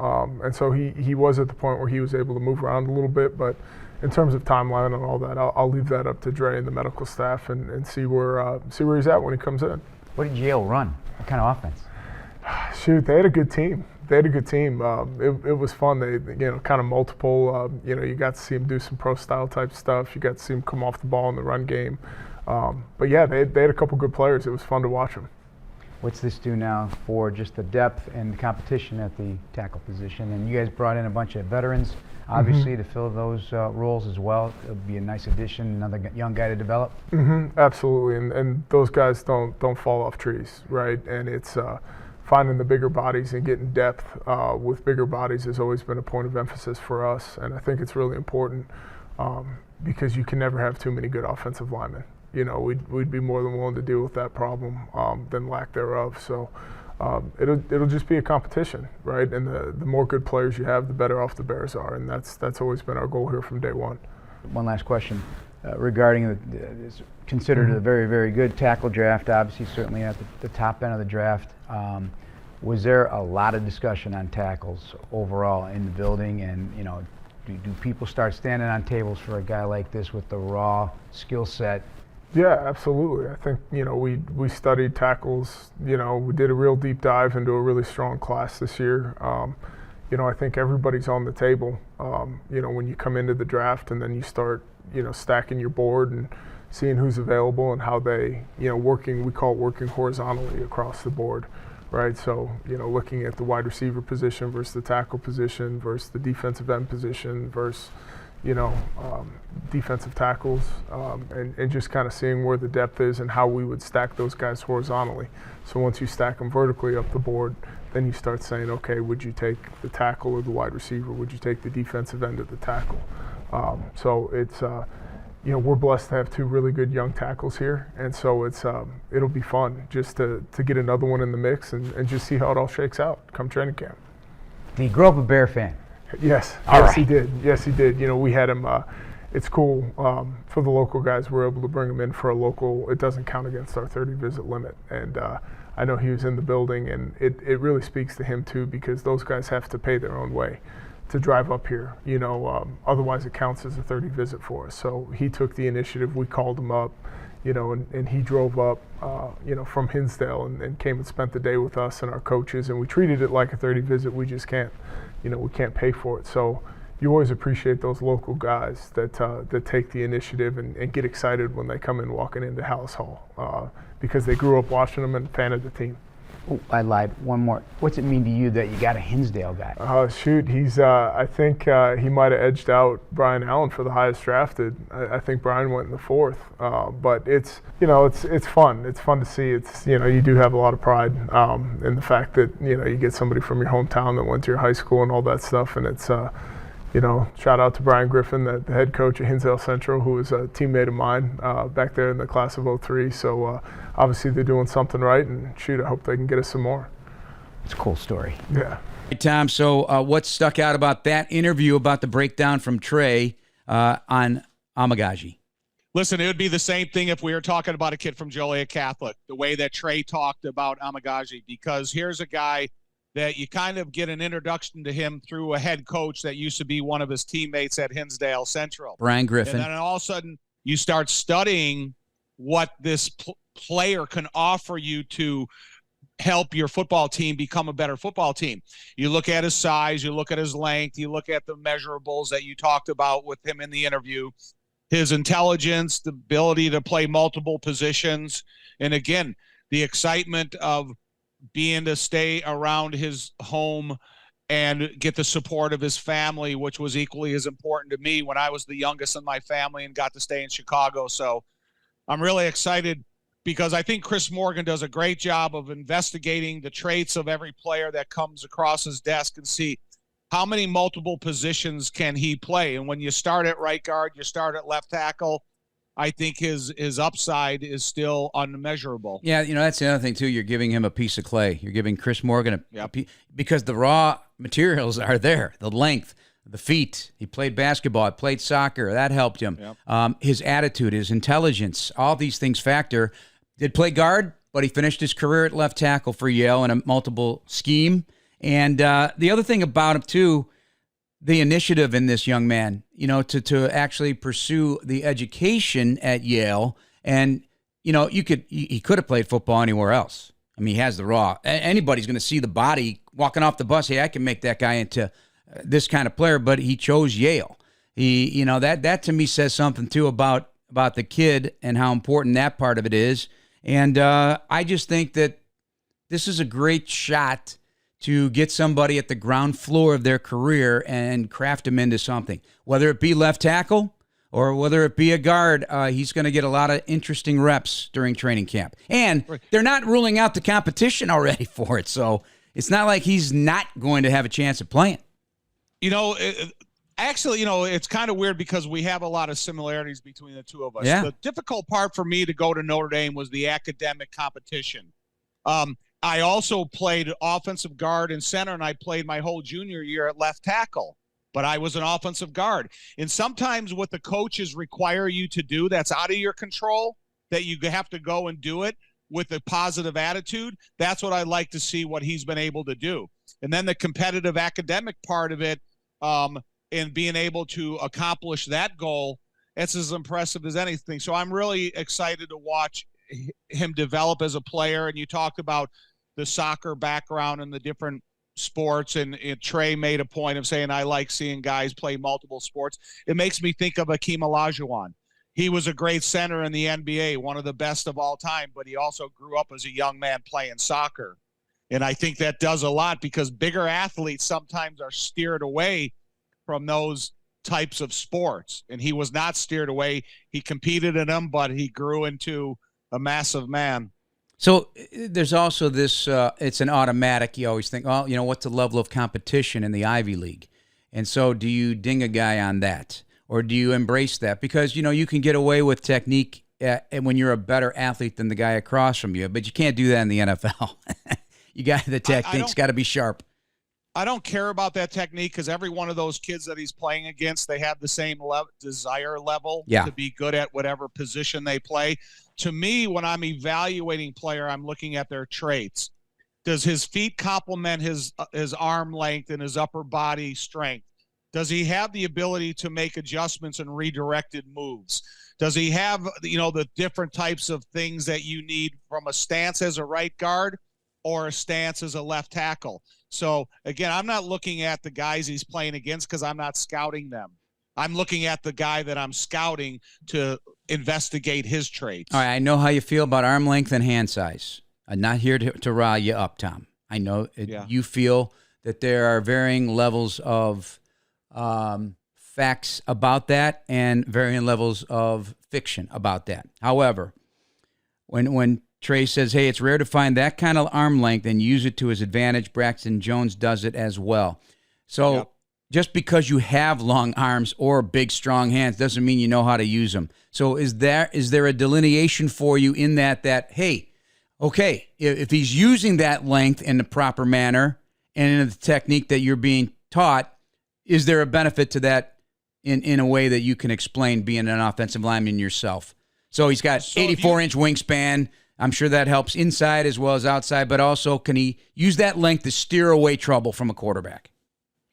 F: And so he was at the point where he was able to move around a little bit, but in terms of timeline and all that, I'll leave that up to Dre and the medical staff and see where he's at when he comes in.
H: What did Yale run? What kind of offense?
F: Shoot, they had a good team. It was fun. They, you know, kind of multiple. You know, you got to see him do some pro style type stuff. You got to see him come off the ball in the run game. But yeah, they had a couple good players. It was fun to watch them.
H: What's this do now for just the depth and the competition at the tackle position? And you guys brought in a bunch of veterans, obviously, to fill those roles as well. It'll be a nice addition, another young guy to develop.
F: Absolutely, and those guys don't fall off trees, right? And it's finding the bigger bodies and getting depth with bigger bodies has always been a point of emphasis for us, and I think it's really important because you can never have too many good offensive linemen. You know, we'd be more than willing to deal with that problem than lack thereof. So it'll just be a competition, right? And the more good players you have, the better off the Bears are, and that's always been our goal here from day one.
H: One last question regarding it's considered a very, very good tackle draft. Obviously, certainly at the top end of the draft. Was there a lot of discussion on tackles overall in the building, and you know, do people start standing on tables for a guy like this with the raw skill set?
F: Yeah, absolutely. I think, you know, we studied tackles. You know, we did a real deep dive into a really strong class this year. You know, I think everybody's on the table. You know, when you come into the draft and then you start, you know, stacking your board and seeing who's available and how they, you know, we call it working horizontally across the board, right? So, you know, looking at the wide receiver position versus the tackle position versus the defensive end position versus, you know, defensive tackles, and just kind of seeing where the depth is and how we would stack those guys horizontally. So once you stack them vertically up the board, then you start saying, okay, would you take the tackle or the wide receiver? Would you take the defensive end of the tackle? So it's, you know, we're blessed to have two really good young tackles here, and so it's it'll be fun just to get another one in the mix and just see how it all shakes out come training camp.
H: Did he grow up a Bear fan?
F: Yes, he did. Yes, he did. You know, we had him. It's cool for the local guys. We're able to bring him in for a local. It doesn't count against our 30 visit limit, and I know he was in the building, and it really speaks to him too, because those guys have to pay their own way to drive up here. You know, otherwise it counts as a 30 visit for us. So he took the initiative. We called him up, you know, and he drove up, you know, from Hinsdale and came and spent the day with us and our coaches, and we treated it like a 30 visit. We just can't. You know, we can't pay for it. So you always appreciate those local guys that take the initiative and get excited when they come in walking into Hallis Hall because they grew up watching them and fan of the team.
H: Oh, I lied. One more. What's it mean to you that you got a Hinsdale guy?
F: Shoot, he's. I think he might have edged out Brian Allen for the highest drafted. I think Brian went in the 4th. But it's, you know, it's fun. It's fun to see. It's, you know, you do have a lot of pride in the fact that, you know, you get somebody from your hometown that went to your high school and all that stuff, and it's. shout out to Brian Griffin, the head coach at Hinsdale Central, who was a teammate of mine back there in the class of '03. So obviously they're doing something right, and I hope they can get us some more.
H: It's a cool story.
F: Yeah.
C: Hey, Tom, so what stuck out about that interview about the breakdown from Trey on Amegadjie?
A: Listen, it would be the same thing if we were talking about a kid from Joliet Catholic, the way that Trey talked about Amegadjie, because here's a guy that you kind of get an introduction to him through a head coach that used to be one of his teammates at Hinsdale Central.
C: Brian Griffin.
A: And then all of a sudden you start studying what this player can offer you to help your football team become a better football team. You look at his size, you look at his length, you look at the measurables that you talked about with him in the interview, his intelligence, the ability to play multiple positions, and again, the excitement of being to stay around his home and get the support of his family, which was equally as important to me when I was the youngest in my family and got to stay in Chicago. So I'm really excited because I think Chris Morgan does a great job of investigating the traits of every player that comes across his desk and see how many multiple positions can he play. And when you start at right guard, you start at left tackle, I think his upside is still unmeasurable.
C: Yeah, that's the other thing, too. You're giving him a piece of clay. You're giving Chris Morgan a piece, because the raw materials are there, the length, the feet. He played basketball. He played soccer. That helped him. Yep. His attitude, his intelligence, all these things factor. Did play guard, but he finished his career at left tackle for Yale in a multiple scheme. And the other thing about him, too, the initiative in this young man, to actually pursue the education at Yale. And, he could have played football anywhere else. I mean, he has the raw. Anybody's going to see the body walking off the bus. Hey, I can make that guy into this kind of player, but he chose Yale. That to me says something too about the kid and how important that part of it is. And I just think that this is a great shot to get somebody at the ground floor of their career and craft them into something. Whether it be left tackle or whether it be a guard, he's going to get a lot of interesting reps during training camp. And they're not ruling out the competition already for it, so it's not like he's not going to have a chance at playing.
A: Actually, it's kind of weird because we have a lot of similarities between the two of us.
C: Yeah.
A: The difficult part for me to go to Notre Dame was the academic competition. I also played offensive guard and center, and I played my whole junior year at left tackle, but I was an offensive guard. And sometimes what the coaches require you to do that's out of your control, that you have to go and do it with a positive attitude, that's what I like to see what he's been able to do. And then the competitive academic part of it, and being able to accomplish that goal, it's as impressive as anything. So I'm really excited to watch him develop as a player. And you talked about the soccer background and the different sports, and Trey made a point of saying, I like seeing guys play multiple sports. It makes me think of Akeem Olajuwon. He was a great center in the NBA, one of the best of all time, but he also grew up as a young man playing soccer. And I think that does a lot because bigger athletes sometimes are steered away from those types of sports. And he was not steered away. He competed in them, but he grew into a massive man.
C: So there's also this, it's an automatic. You always think, well, what's the level of competition in the Ivy League? And so do you ding a guy on that? Or do you embrace that? Because, you can get away with technique when you're a better athlete than the guy across from you, but you can't do that in the NFL. The technique's got to be sharp.
A: I don't care about that technique because every one of those kids that he's playing against, they have the same desire level to be good at whatever position they play. To me, when I'm evaluating player, I'm looking at their traits. Does his feet complement his arm length and his upper body strength? Does he have the ability to make adjustments and redirected moves? Does he have, the different types of things that you need from a stance as a right guard or a stance as a left tackle? So, again, I'm not looking at the guys he's playing against because I'm not scouting them. I'm looking at the guy that I'm scouting to investigate his traits.
C: All right, I know how you feel about arm length and hand size. I'm not here to rile you up, Tom. I know you feel that there are varying levels of facts about that and varying levels of fiction about that. However, when Trey says, hey, it's rare to find that kind of arm length and use it to his advantage, Braxton Jones does it as well. So just because you have long arms or big, strong hands doesn't mean you know how to use them. So is there a delineation for you in that, hey, okay, if he's using that length in the proper manner and in the technique that you're being taught, is there a benefit to that in a way that you can explain being an offensive lineman yourself? So he's got 84-inch wingspan. I'm sure that helps inside as well as outside, but also can he use that length to steer away trouble from a quarterback?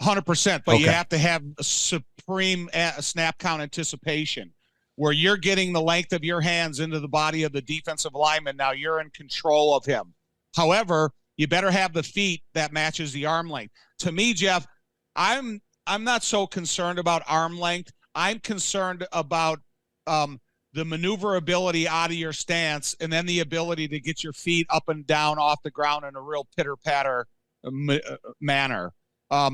A: 100%, but you have to have a supreme snap count anticipation where you're getting the length of your hands into the body of the defensive lineman. Now you're in control of him. However, you better have the feet that matches the arm length. To me, Jeff, I'm not so concerned about arm length. I'm concerned about the maneuverability out of your stance and then the ability to get your feet up and down off the ground in a real pitter-patter manner.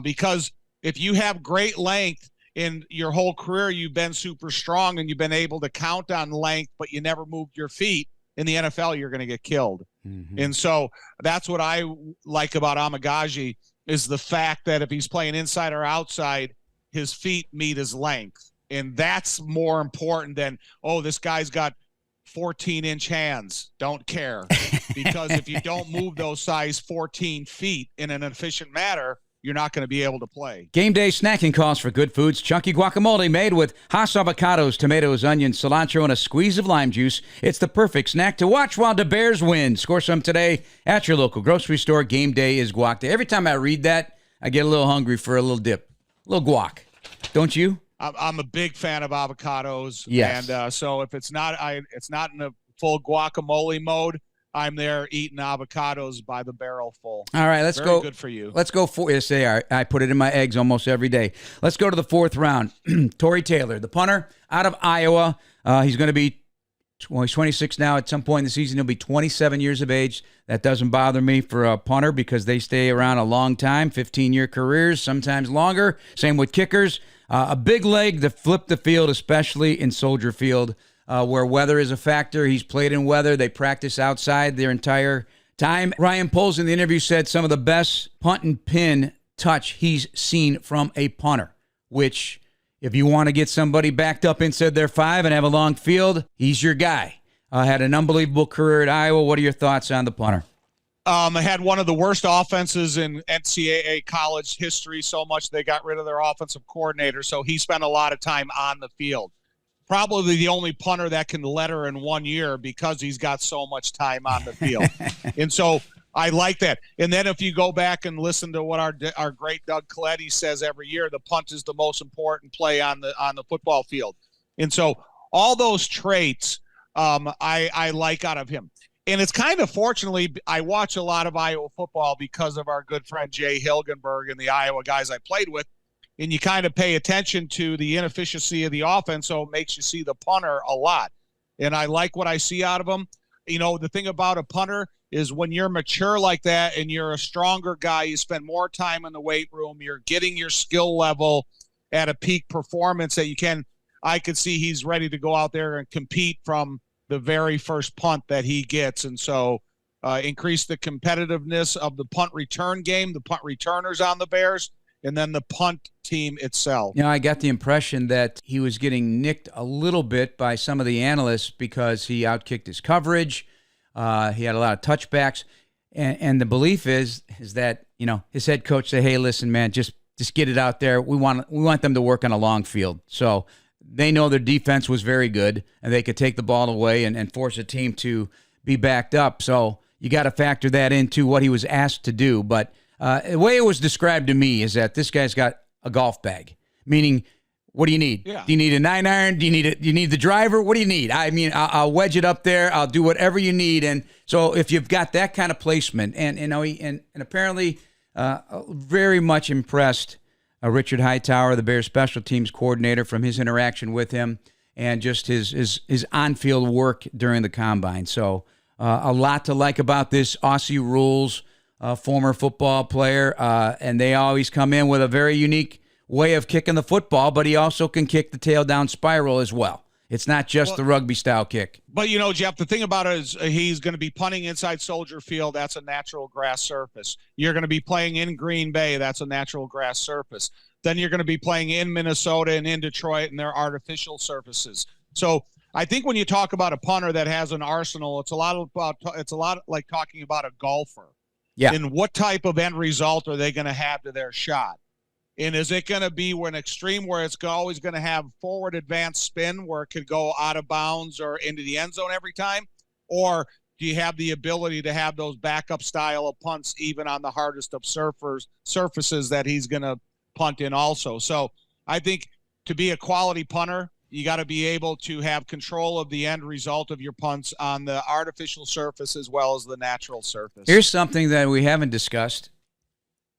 A: Because if you have great length in your whole career, you've been super strong and you've been able to count on length, but you never moved your feet, in the NFL, you're going to get killed. Mm-hmm. And so that's what I like about Amegadjie is the fact that if he's playing inside or outside, his feet meet his length. And that's more important than, this guy's got 14-inch hands. Don't care. Because if you don't move those size 14 feet in an efficient manner, you're not going to be able to play.
C: Game day snacking calls for good foods. Chunky guacamole made with Hass avocados, tomatoes, onions, cilantro, and a squeeze of lime juice. It's the perfect snack to watch while the Bears win. Score some today at your local grocery store. Game day is guac day. Every time I read that, I get a little hungry for a little dip, a little guac. Don't you?
A: I'm a big fan of avocados.
C: Yes.
A: And so if it's not in a full guacamole mode, I'm there eating avocados by the barrel full.
C: All right, let's
A: go. Good for you.
C: Let's go for yes, they are. I put it in my eggs almost every day. Let's go to the fourth round. Tory Taylor, the punter out of Iowa. He's going to be, he's 26 now. At some point in the season, he'll be 27 years of age. That doesn't bother me for a punter because they stay around a long time, 15-year careers, sometimes longer. Same with kickers. A big leg to flip the field, especially in Soldier Field. Where weather is a factor. He's played in weather. They practice outside their entire time. Ryan Poles in the interview said some of the best punt and pin touch he's seen from a punter, which if you want to get somebody backed up inside their 5 and have a long field, he's your guy. Had an unbelievable career at Iowa. What are your thoughts on the punter?
A: Had one of the worst offenses in NCAA college history, so much they got rid of their offensive coordinator, so he spent a lot of time on the field. Probably the only punter that can letter in 1 year because he's got so much time on the field. And so I like that. And then if you go back and listen to what our great Doug Coletti says every year, the punt is the most important play on the football field. And so all those traits I like out of him. And it's kind of, fortunately, I watch a lot of Iowa football because of our good friend Jay Hilgenberg and the Iowa guys I played with. And you kind of pay attention to the inefficiency of the offense, so it makes you see the punter a lot. And I like what I see out of him. You know, the thing about a punter is when you're mature like that and you're a stronger guy, you spend more time in the weight room, you're getting your skill level at a peak performance that you can. I could see he's ready to go out there and compete from the very first punt that he gets. And so increase the competitiveness of the punt return game, the punt returners on the Bears, and then the punt team itself.
C: You know, I got the impression that he was getting nicked a little bit by some of the analysts because he outkicked his coverage. He had a lot of touchbacks. And the belief is that, you know, his head coach said, hey, listen, man, just get it out there. We want them to work on a long field. So they know their defense was very good, and they could take the ball away and force a team to be backed up. So you got to factor that into what he was asked to do. But the way it was described to me is that this guy's got a golf bag, meaning, what do you need?
A: Yeah.
C: Do you need a 9-iron? Do you need the driver? What do you need? I mean, I'll wedge it up there. I'll do whatever you need. And so if you've got that kind of placement, and you know, and apparently very much impressed Richard Hightower, the Bears special teams coordinator, from his interaction with him and just his on-field work during the combine. So a lot to like about this. Aussie Rules. Former football player, and they always come in with a very unique way of kicking the football, but he also can kick the tail down spiral as well. It's not just the rugby-style kick.
A: But, you know, Jeff, the thing about it is he's going to be punting inside Soldier Field. That's a natural grass surface. You're going to be playing in Green Bay. That's a natural grass surface. then you're going to be playing in Minnesota and in Detroit and their artificial surfaces. So I think when you talk about a punter that has an arsenal, it's a lot like talking about a golfer.
C: Yeah.
A: And what type of end result are they going to have to their shot? And is it going to be an extreme where it's always going to have forward advanced spin where it could go out of bounds or into the end zone every time? Or do you have the ability to have those backup style of punts even on the hardest of surfaces that he's going to punt in also? So I think to be a quality punter, you got to be able to have control of the end result of your punts on the artificial surface as well as the natural surface.
C: Here's something that we haven't discussed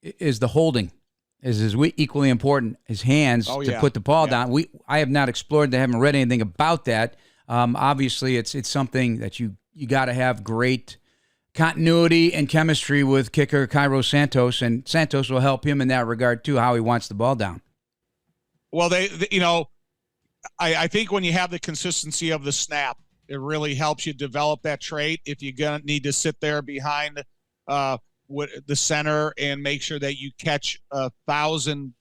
C: is the holding. Is equally important. His hands to put the ball down. I have not explored. I haven't read anything about that. Obviously, it's something that you got to have great continuity and chemistry with kicker Cairo Santos, and Santos will help him in that regard too. How he wants the ball down.
A: Well, I think when you have the consistency of the snap, it really helps you develop that trait. If you're gonna need to sit there behind the center and make sure that you catch 1,000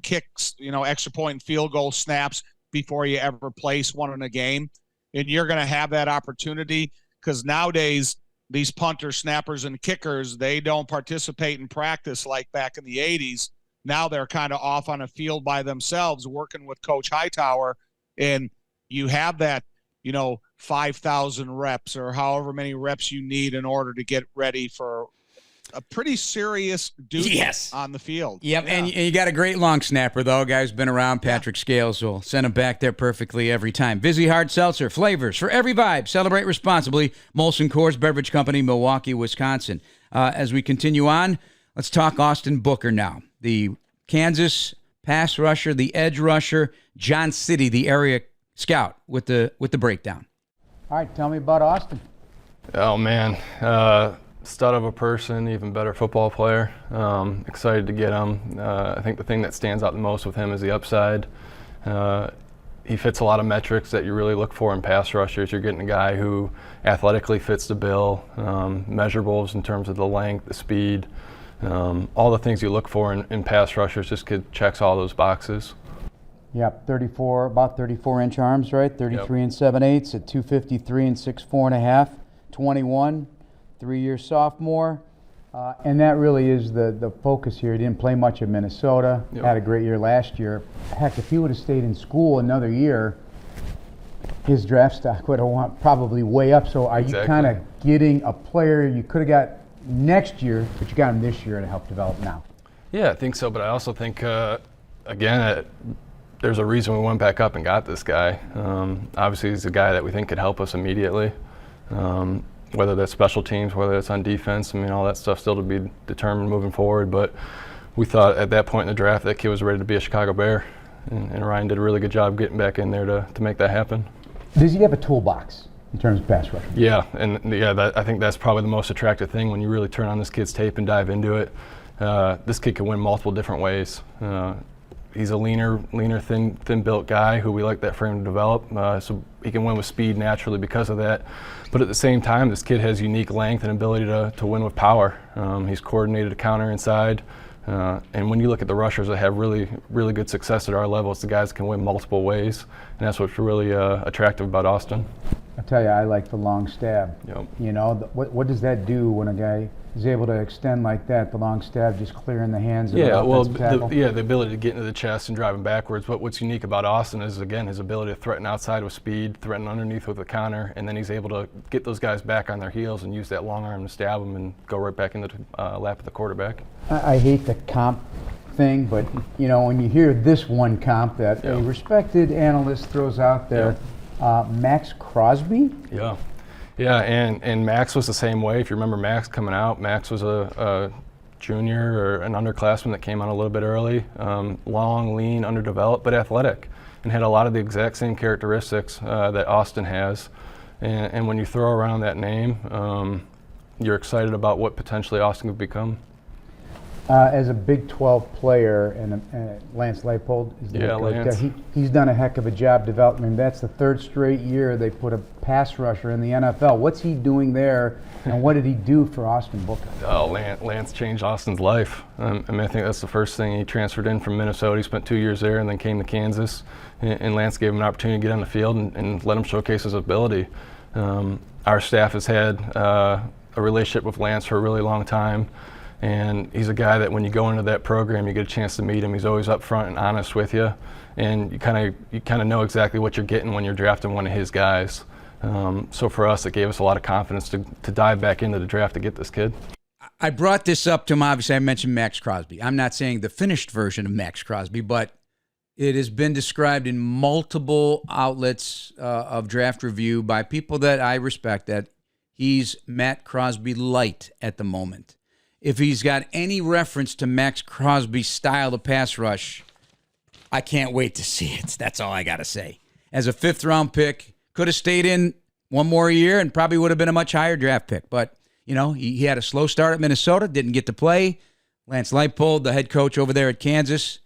A: kicks, extra point and field goal snaps before you ever place one in a game. And you're going to have that opportunity because nowadays these punters, snappers, and kickers, they don't participate in practice like back in the 80s. Now they're kind of off on a field by themselves working with Coach Hightower, and you have that, 5,000 reps or however many reps you need in order to get ready for a pretty serious duty on the field.
C: Yep,
A: yeah.
C: and you got a great long snapper, though. Guy's been around. Patrick Scales will send him back there perfectly every time. Vizzy Hard Seltzer, flavors for every vibe. Celebrate responsibly. Molson Coors Beverage Company, Milwaukee, Wisconsin. As we continue on, let's talk Austin Booker now. The Kansas pass rusher, the edge rusher, John Syty, the area scout, with the breakdown.
H: All right, tell me about Austin.
I: Oh, man. Stud of a person, even better football player. Excited to get him. I think the thing that stands out the most with him is the upside. He fits a lot of metrics that you really look for in pass rushers. You're getting a guy who athletically fits the bill, measurables in terms of the length, the speed, all the things you look for in pass rushers. This kid checks all those boxes.
H: Yep, about 34-inch arms, right? 33 and 7/8 at 253 and 6'4.5", 21. 3-year sophomore, and that really is the focus here. He didn't play much in Minnesota, had a great year last year. Heck, if he would have stayed in school another year, his draft stock would have went probably way up. So are you kind of getting a player you could have got next year, but you got him this year to help develop now?
I: Yeah, I think so, but I also think, there's a reason we went back up and got this guy. Obviously, he's a guy that we think could help us immediately. Whether that's special teams, whether it's on defense, all that stuff still to be determined moving forward. But we thought at that point in the draft that kid was ready to be a Chicago Bear, and Ryan did a really good job getting back in there to make that happen.
H: Does he have a toolbox in terms of pass rush?
I: Yeah, I think that's probably the most attractive thing when you really turn on this kid's tape and dive into it. This kid can win multiple different ways. He's a leaner, thin-built guy who we like that frame to develop, so he can win with speed naturally because of that. But at the same time, this kid has unique length and ability to win with power. He's coordinated a counter inside, and when you look at the rushers that have really, really good success at our level, it's the guys that can win multiple ways, and that's what's really attractive about Austin.
H: I tell you, I like the long stab.
I: Yep.
H: What does that do when a guy is able to extend like that, the long stab just clearing the hands of the offensive tackle?
I: The ability to get into the chest and drive him backwards. But what's unique about Austin is, again, his ability to threaten outside with speed, threaten underneath with a counter, and then he's able to get those guys back on their heels and use that long arm to stab them and go right back into the lap of the quarterback.
H: I hate the comp thing, but when you hear this one comp that a respected analyst throws out there, Max Crosby?
I: Yeah, and Max was the same way. If you remember Max coming out, Max was a junior or an underclassman that came on a little bit early, long, lean, underdeveloped, but athletic, and had a lot of the exact same characteristics that Austin has. And when you throw around that name, you're excited about what potentially Austin could become.
H: As a Big 12 player, and Lance Leipold is the head coach
J: Lance.
H: there. He's done a heck of a job developing. That's the third straight year they put a pass rusher in the NFL. What's he doing there, and what did he do for Austin Booker?
J: Oh, Lance changed Austin's life. I think that's the first thing. He transferred in from Minnesota. He spent 2 years there and then came to Kansas. And Lance gave him an opportunity to get on the field and let him showcase his ability. Our staff has had a relationship with Lance for a really long time. And he's a guy that when you go into that program, you get a chance to meet him. He's always upfront and honest with you, and you kind of know exactly what you're getting when you're drafting one of his guys. So for us, it gave us a lot of confidence to dive back into the draft to get this kid.
C: I brought this up to him. Obviously, I mentioned Max Crosby. I'm not saying the finished version of Max Crosby, but it has been described in multiple outlets of draft review by people that I respect that he's Matt Crosby light at the moment. If he's got any reference to Max Crosby's style of pass rush, I can't wait to see it. That's all I got to say. As a fifth-round pick, could have stayed in one more year and probably would have been a much higher draft pick. But, you know, he had a slow start at Minnesota, didn't get to play. Lance Leipold, the head coach over there at Kansas,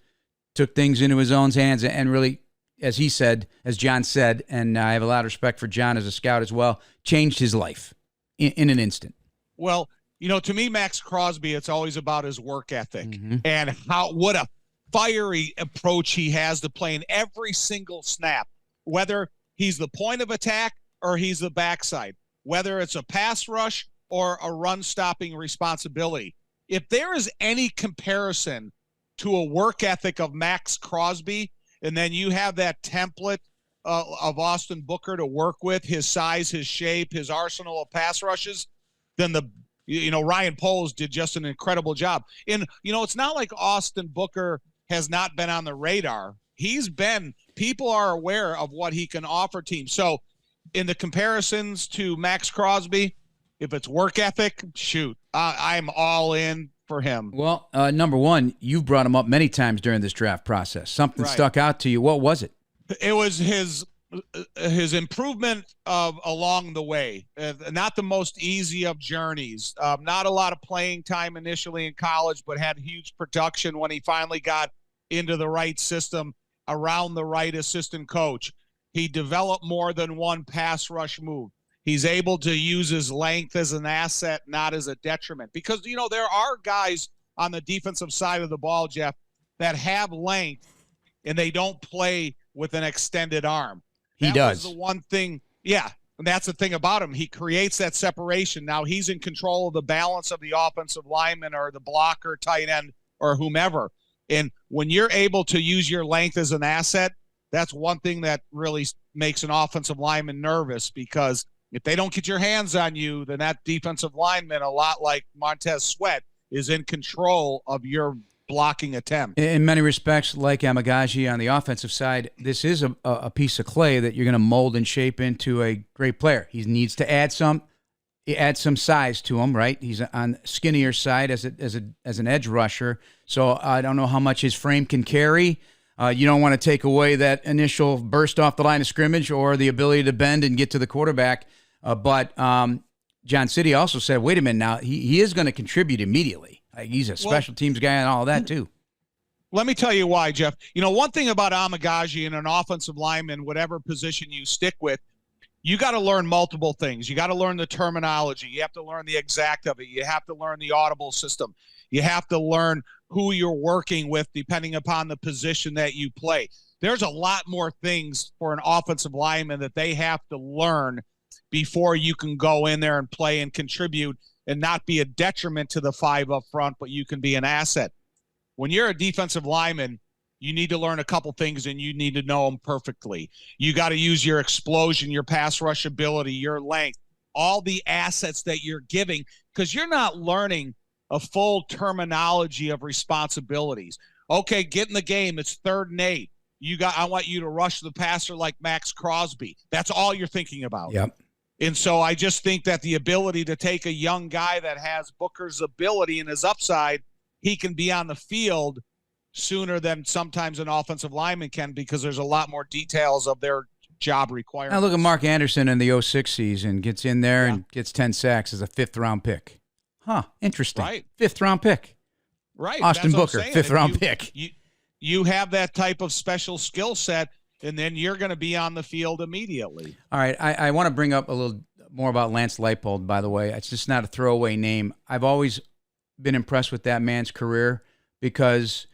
C: took things into his own hands and really, as he said, as John said, and I have a lot of respect for John as a scout as well, changed his life in an instant.
A: Well, you know, to me, Max Crosby, it's always about his work ethic and what a fiery approach he has to playing every single snap, whether he's the point of attack or he's the backside, whether it's a pass rush or a run-stopping responsibility. If there is any comparison to a work ethic of Max Crosby, and then you have that template of Austin Booker to work with, his size, his shape, his arsenal of pass rushes, then Ryan Poles did just an incredible job. And, it's not like Austin Booker has not been on the radar. People are aware of what he can offer teams. So in the comparisons to Max Crosby, if it's work ethic, shoot, I'm all in for him.
C: Well, number one, you've brought him up many times during this draft process. Something stuck out to you. What was it?
A: It was his improvement along the way. Not the most easy of journeys. Not a lot of playing time initially in college, but had huge production when he finally got into the right system around the right assistant coach. He developed more than one pass rush move. He's able to use his length as an asset, not as a detriment. Because, there are guys on the defensive side of the ball, Jeff, that have length and they don't play with an extended arm.
C: He does.
A: Was the one thing, yeah, and that's the thing about him. He creates that separation. Now he's in control of the balance of the offensive lineman or the blocker, tight end, or whomever. And when you're able to use your length as an asset, that's one thing that really makes an offensive lineman nervous, because if they don't get your hands on you, then that defensive lineman, a lot like Montez Sweat, is in control of your blocking attempt.
C: In many respects, like Amegadjie on the offensive side, this is a piece of clay that you're going to mold and shape into a great player. He needs to add some size to him, right? He's on skinnier side as an edge rusher, so I don't know how much his frame can carry. You don't want to take away that initial burst off the line of scrimmage or the ability to bend and get to the quarterback. But John Syty also said, wait a minute now, he is going to contribute immediately. He's a special teams guy and all that too.
A: Let me tell you why, Jeff. One thing about Amegadjie and an offensive lineman, whatever position you stick with, you got to learn multiple things. You got to learn the terminology. You have to learn the exact of it. You have to learn the audible system. You have to learn who you're working with depending upon the position that you play. There's a lot more things for an offensive lineman that they have to learn before you can go in there and play and contribute and not be a detriment to the five up front, but you can be an asset. When you're a defensive lineman, you need to learn a couple things, and you need to know them perfectly. You got to use your explosion, your pass rush ability, your length, all the assets that you're giving, because you're not learning a full terminology of responsibilities. Okay, get in the game. It's 3rd and 8. I want you to rush the passer like Max Crosby. That's all you're thinking about.
C: Yep.
A: And so I just think that the ability to take a young guy that has Booker's ability and his upside, he can be on the field sooner than sometimes an offensive lineman can, because there's a lot more details of their job requirements.
C: Now look at Mark Anderson in the 06 season, gets in there and gets 10 sacks as a 5th-round pick. Huh, interesting.
A: Right.
C: 5th-round pick.
A: Right.
C: Austin
A: That's what I'm
C: Booker,
A: saying.
C: fifth-round pick.
A: You have that type of special skill set, and then you're going to be on the field immediately.
C: All right, I want to bring up a little more about Lance Leipold, by the way. It's just not a throwaway name. I've always been impressed with that man's career because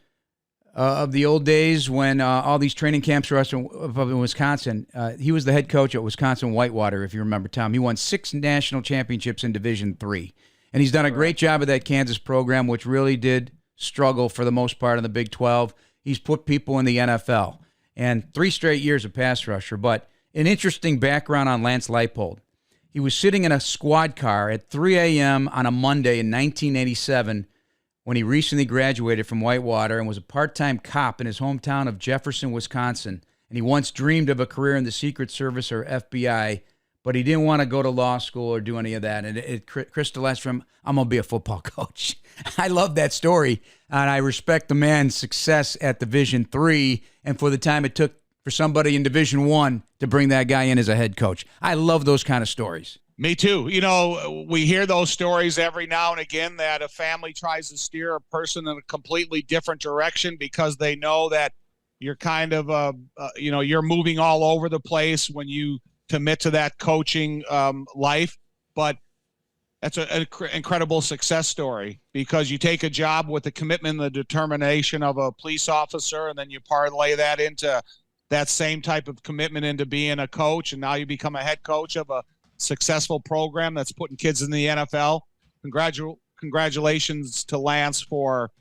C: of the old days when all these training camps were up in Wisconsin. He was the head coach at Wisconsin Whitewater, if you remember, Tom. He won 6 national championships in Division III. And he's done a great job of that Kansas program, which really did struggle for the most part in the Big 12. He's put people in the NFL. And 3 straight years of pass rusher. But an interesting background on Lance Leipold. He was sitting in a squad car at 3 a.m. on a Monday in 1987 when he recently graduated from Whitewater and was a part-time cop in his hometown of Jefferson, Wisconsin. And he once dreamed of a career in the Secret Service or FBI, but he didn't want to go to law school or do any of that. And it crystallized for him, I'm going to be a football coach. I love that story, and I respect the man's success at Division III and for the time it took for somebody in Division I to bring that guy in as a head coach. I love those kind of stories.
A: Me too. You know, we hear those stories every now and again that a family tries to steer a person in a completely different direction because they know that you're kind of, you're moving all over the place when you commit to that coaching life. But that's an incredible success story because you take a job with the commitment and the determination of a police officer, and then you parlay that into that same type of commitment into being a coach, and now you become a head coach of a successful program that's putting kids in the NFL. Congratulations to Lance for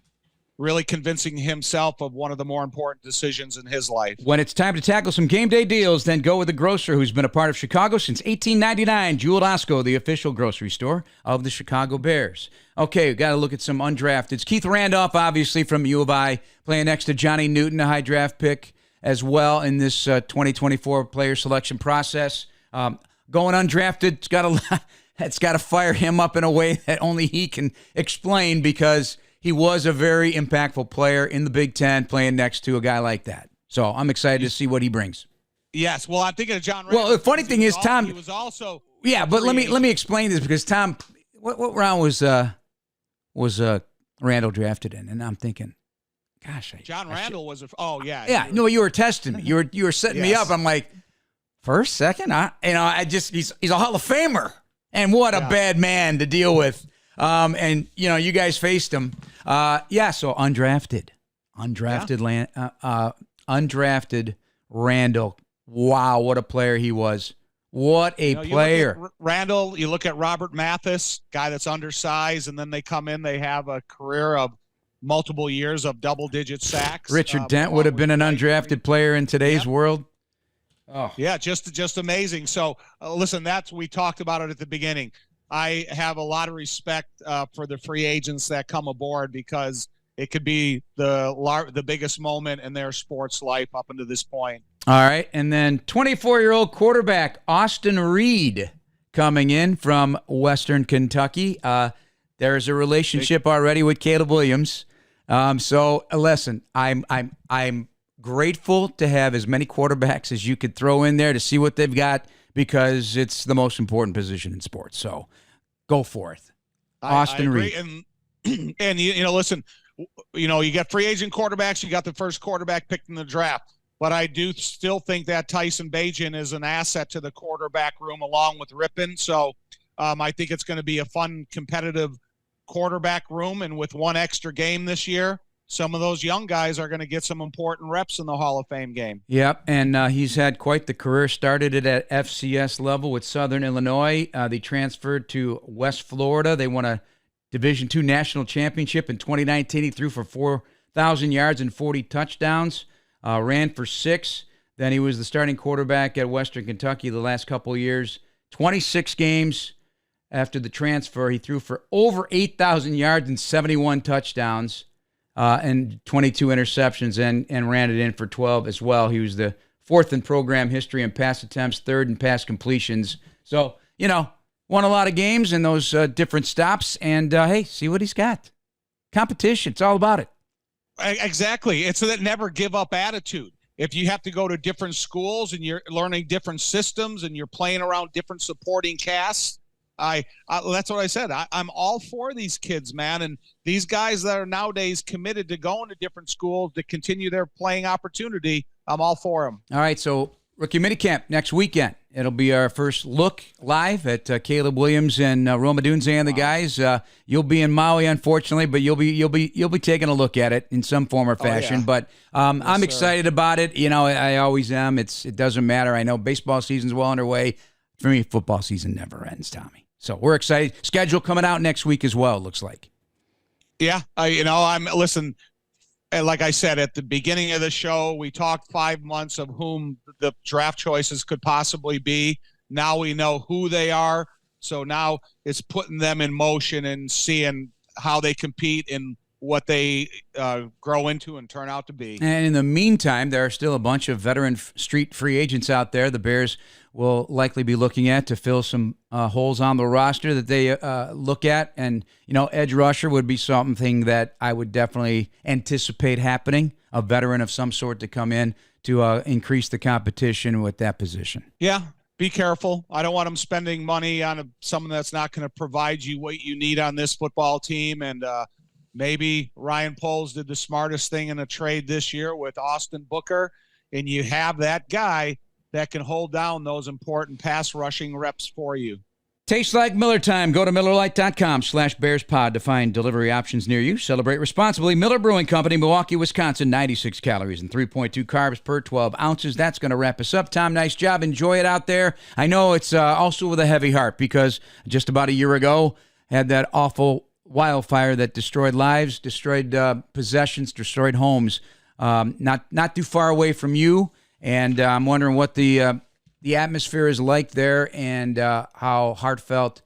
A: really convincing himself of one of the more important decisions in his life.
C: When it's time to tackle some game day deals, then go with the grocer who's been a part of Chicago since 1899, Jewel Osco, the official grocery store of the Chicago Bears. Okay, we've got to look at some undrafteds. Keith Randolph, obviously, from U of I, playing next to Johnny Newton, a high draft pick as well in this 2024 player selection process. Going undrafted, it's got to fire him up in a way that only he can explain because he was a very impactful player in the Big Ten playing next to a guy like that. So I'm excited to see what he brings.
A: Yes, well, I'm thinking of John Randall.
C: Well, the funny thing is, Tom.
A: He was also.
C: Yeah, but let me explain this because Tom, what round was Randall drafted in? And I'm thinking, gosh,
A: John Randall was. Yeah.
C: Yeah, no, you were testing me. You were setting me up. I'm like, first, second, he's a Hall of Famer, and what a bad man to deal with. And you guys faced him. So undrafted Randall. Wow, what a player he was. What a player.
A: You look at Randall, you look at Robert Mathis, guy that's undersized, and then they come in, they have a career of multiple years of double-digit sacks.
C: Richard Dent would have been an undrafted player in today's world. Oh.
A: Yeah, just amazing. So, listen, we talked about it at the beginning. I have a lot of respect for the free agents that come aboard because it could be the biggest moment in their sports life up until this point.
C: All right, and then 24-year-old quarterback Austin Reed coming in from Western Kentucky. There's a relationship already with Caleb Williams. So listen, I'm grateful to have as many quarterbacks as you could throw in there to see what they've got because it's the most important position in sports. So go for it. Austin Reed.
A: And listen, you got free agent quarterbacks, you got the first quarterback picked in the draft. But I do still think that Tyson Bagent is an asset to the quarterback room along with Rippon. So I think it's going to be a fun, competitive quarterback room. And with one extra game this year, some of those young guys are going to get some important reps in the Hall of Fame game.
C: Yep, and he's had quite the career. Started it at FCS level with Southern Illinois. They transferred to West Florida. They won a Division II national championship in 2019. He threw for 4,000 yards and 40 touchdowns. Ran for 6. Then he was the starting quarterback at Western Kentucky the last couple of years. 26 games after the transfer. He threw for over 8,000 yards and 71 touchdowns and 22 interceptions and ran it in for 12 as well. He was the 4th in program history in pass attempts, 3rd in pass completions. So, won a lot of games in those different stops. And, hey, see what he's got. Competition. It's all about it.
A: Exactly. It's that never give up attitude. If you have to go to different schools and you're learning different systems and you're playing around different supporting casts, That's what I said. I'm all for these kids, man. And these guys that are nowadays committed to going to different schools to continue their playing opportunity, I'm all for them.
C: All right, so rookie minicamp next weekend. It'll be our first look live at Caleb Williams and Roma Dunze and the guys. You'll be in Maui, unfortunately, but you'll be taking a look at it in some form or fashion.
A: Yeah.
C: But I'm excited about it. I always am. It doesn't matter. I know baseball season's well underway. For me, football season never ends, Tommy. So we're excited. Schedule coming out next week as well, it looks like.
A: Yeah, listen, like I said at the beginning of the show, we talked 5 months of whom the draft choices could possibly be. Now we know who they are. So now it's putting them in motion and seeing how they compete and what they grow into and turn out to be.
C: And in the meantime, there are still a bunch of veteran street free agents out there the Bears will likely be looking at to fill some holes on the roster that they look at. And, edge rusher would be something that I would definitely anticipate happening, a veteran of some sort to come in to increase the competition with that position.
A: Yeah, be careful. I don't want them spending money on someone that's not going to provide you what you need on this football team. And maybe Ryan Poles did the smartest thing in a trade this year with Austin Booker, and you have that guy that can hold down those important pass rushing reps for you.
C: Tastes like Miller time. Go to MillerLite.com/BearsPod to find delivery options near you. Celebrate responsibly. Miller Brewing Company, Milwaukee, Wisconsin. 96 calories and 3.2 carbs per 12 ounces. That's going to wrap us up. Tom, nice job. Enjoy it out there. I know it's also with a heavy heart because just about a year ago, had that awful wildfire that destroyed lives, destroyed possessions, destroyed homes. Not too far away from you. And I'm wondering what the atmosphere is like there and how heartfelt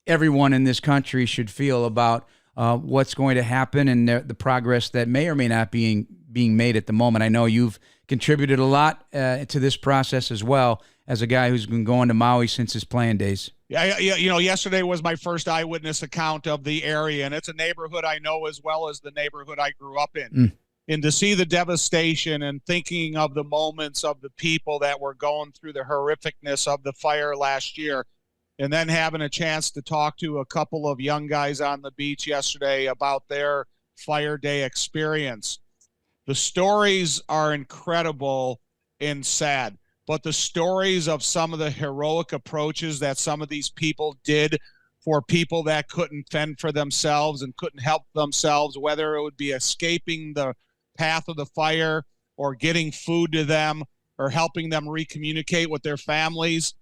C: everyone in this country should feel about what's going to happen and the progress that may or may not being made at the moment. I know you've contributed a lot to this process as well as a guy who's been going to Maui since his playing days.
A: Yeah, yesterday was my first eyewitness account of the area, and it's a neighborhood I know as well as the neighborhood I grew up in. And to see the devastation and thinking of the moments of the people that were going through the horrificness of the fire last year, and then having a chance to talk to a couple of young guys on the beach yesterday about their fire day experience. The stories are incredible and sad, but the stories of some of the heroic approaches that some of these people did for people that couldn't fend for themselves and couldn't help themselves, whether it would be escaping the path of the fire or getting food to them or helping them recommunicate with their families.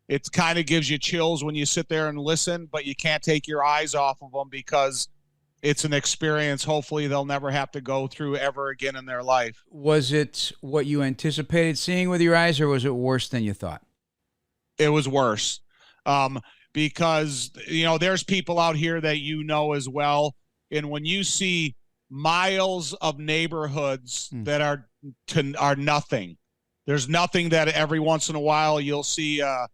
A: It kind of gives you chills when you sit there and listen, but you can't take your eyes off of them because it's an experience hopefully they'll never have to go through ever again in their life.
C: Was it what you anticipated seeing with your eyes, or was it worse than you thought?
A: It was worse because, there's people out here that as well. And when you see miles of neighborhoods that are nothing, there's nothing that every once in a while you'll see a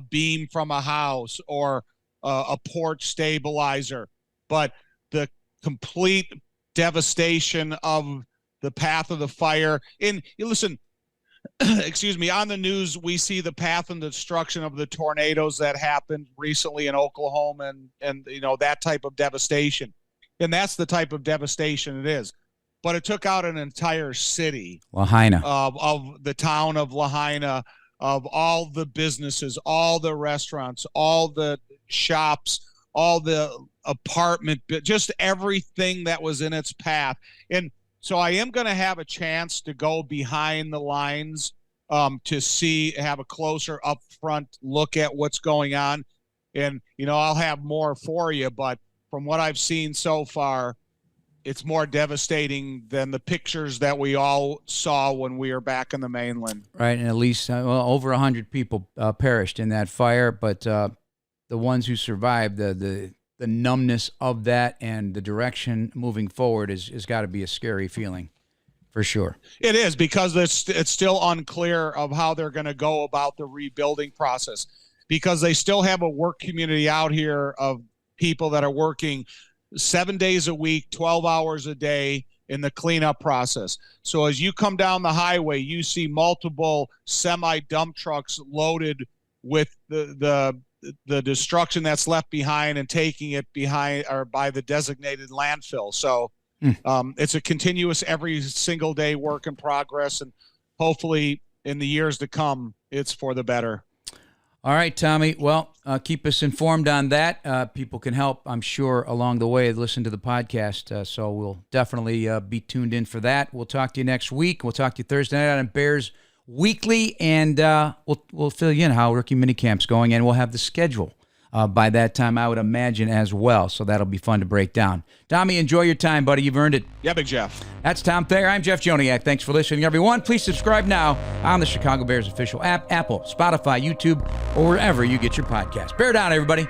A: beam from a house or a porch stabilizer, but the complete devastation of the path of the fire. And you listen, excuse me, on the news, we see the path and destruction of the tornadoes that happened recently in Oklahoma and that type of devastation. And that's the type of devastation it is. But it took out an entire city.
C: Lahaina.
A: Of the town of Lahaina, of all the businesses, all the restaurants, all the shops, all the apartment, just everything that was in its path. And so I am going to have a chance to go behind the lines to have a closer upfront look at what's going on. And, I'll have more for you, but from what I've seen so far, it's more devastating than the pictures that we all saw when we were back in the mainland.
C: Right, and at least over 100 people perished in that fire, but the ones who survived, the numbness of that and the direction moving forward has got to be a scary feeling, for sure.
A: It is, because it's still unclear of how they're going to go about the rebuilding process, because they still have a work community out here of people that are working 7 days a week, 12 hours a day in the cleanup process. So as you come down the highway, you see multiple semi dump trucks loaded with the the destruction that's left behind and taking it behind or by the designated landfill. So it's a continuous, every single day work in progress, and hopefully in the years to come, it's for the better.
C: All right, Tommy. Well, keep us informed on that. People can help, I'm sure, along the way. Listen to the podcast, so we'll definitely be tuned in for that. We'll talk to you next week. We'll talk to you Thursday night on Bears Weekly, and we'll fill you in how rookie minicamp's going, and we'll have the schedule by that time, I would imagine, as well. So that'll be fun to break down. Tommy, enjoy your time, buddy. You've earned it.
A: Yeah, Big Jeff.
C: That's Tom Thayer. I'm Jeff Joniak. Thanks for listening, everyone. Please subscribe now on the Chicago Bears official app, Apple, Spotify, YouTube, or wherever you get your podcast. Bear down, everybody.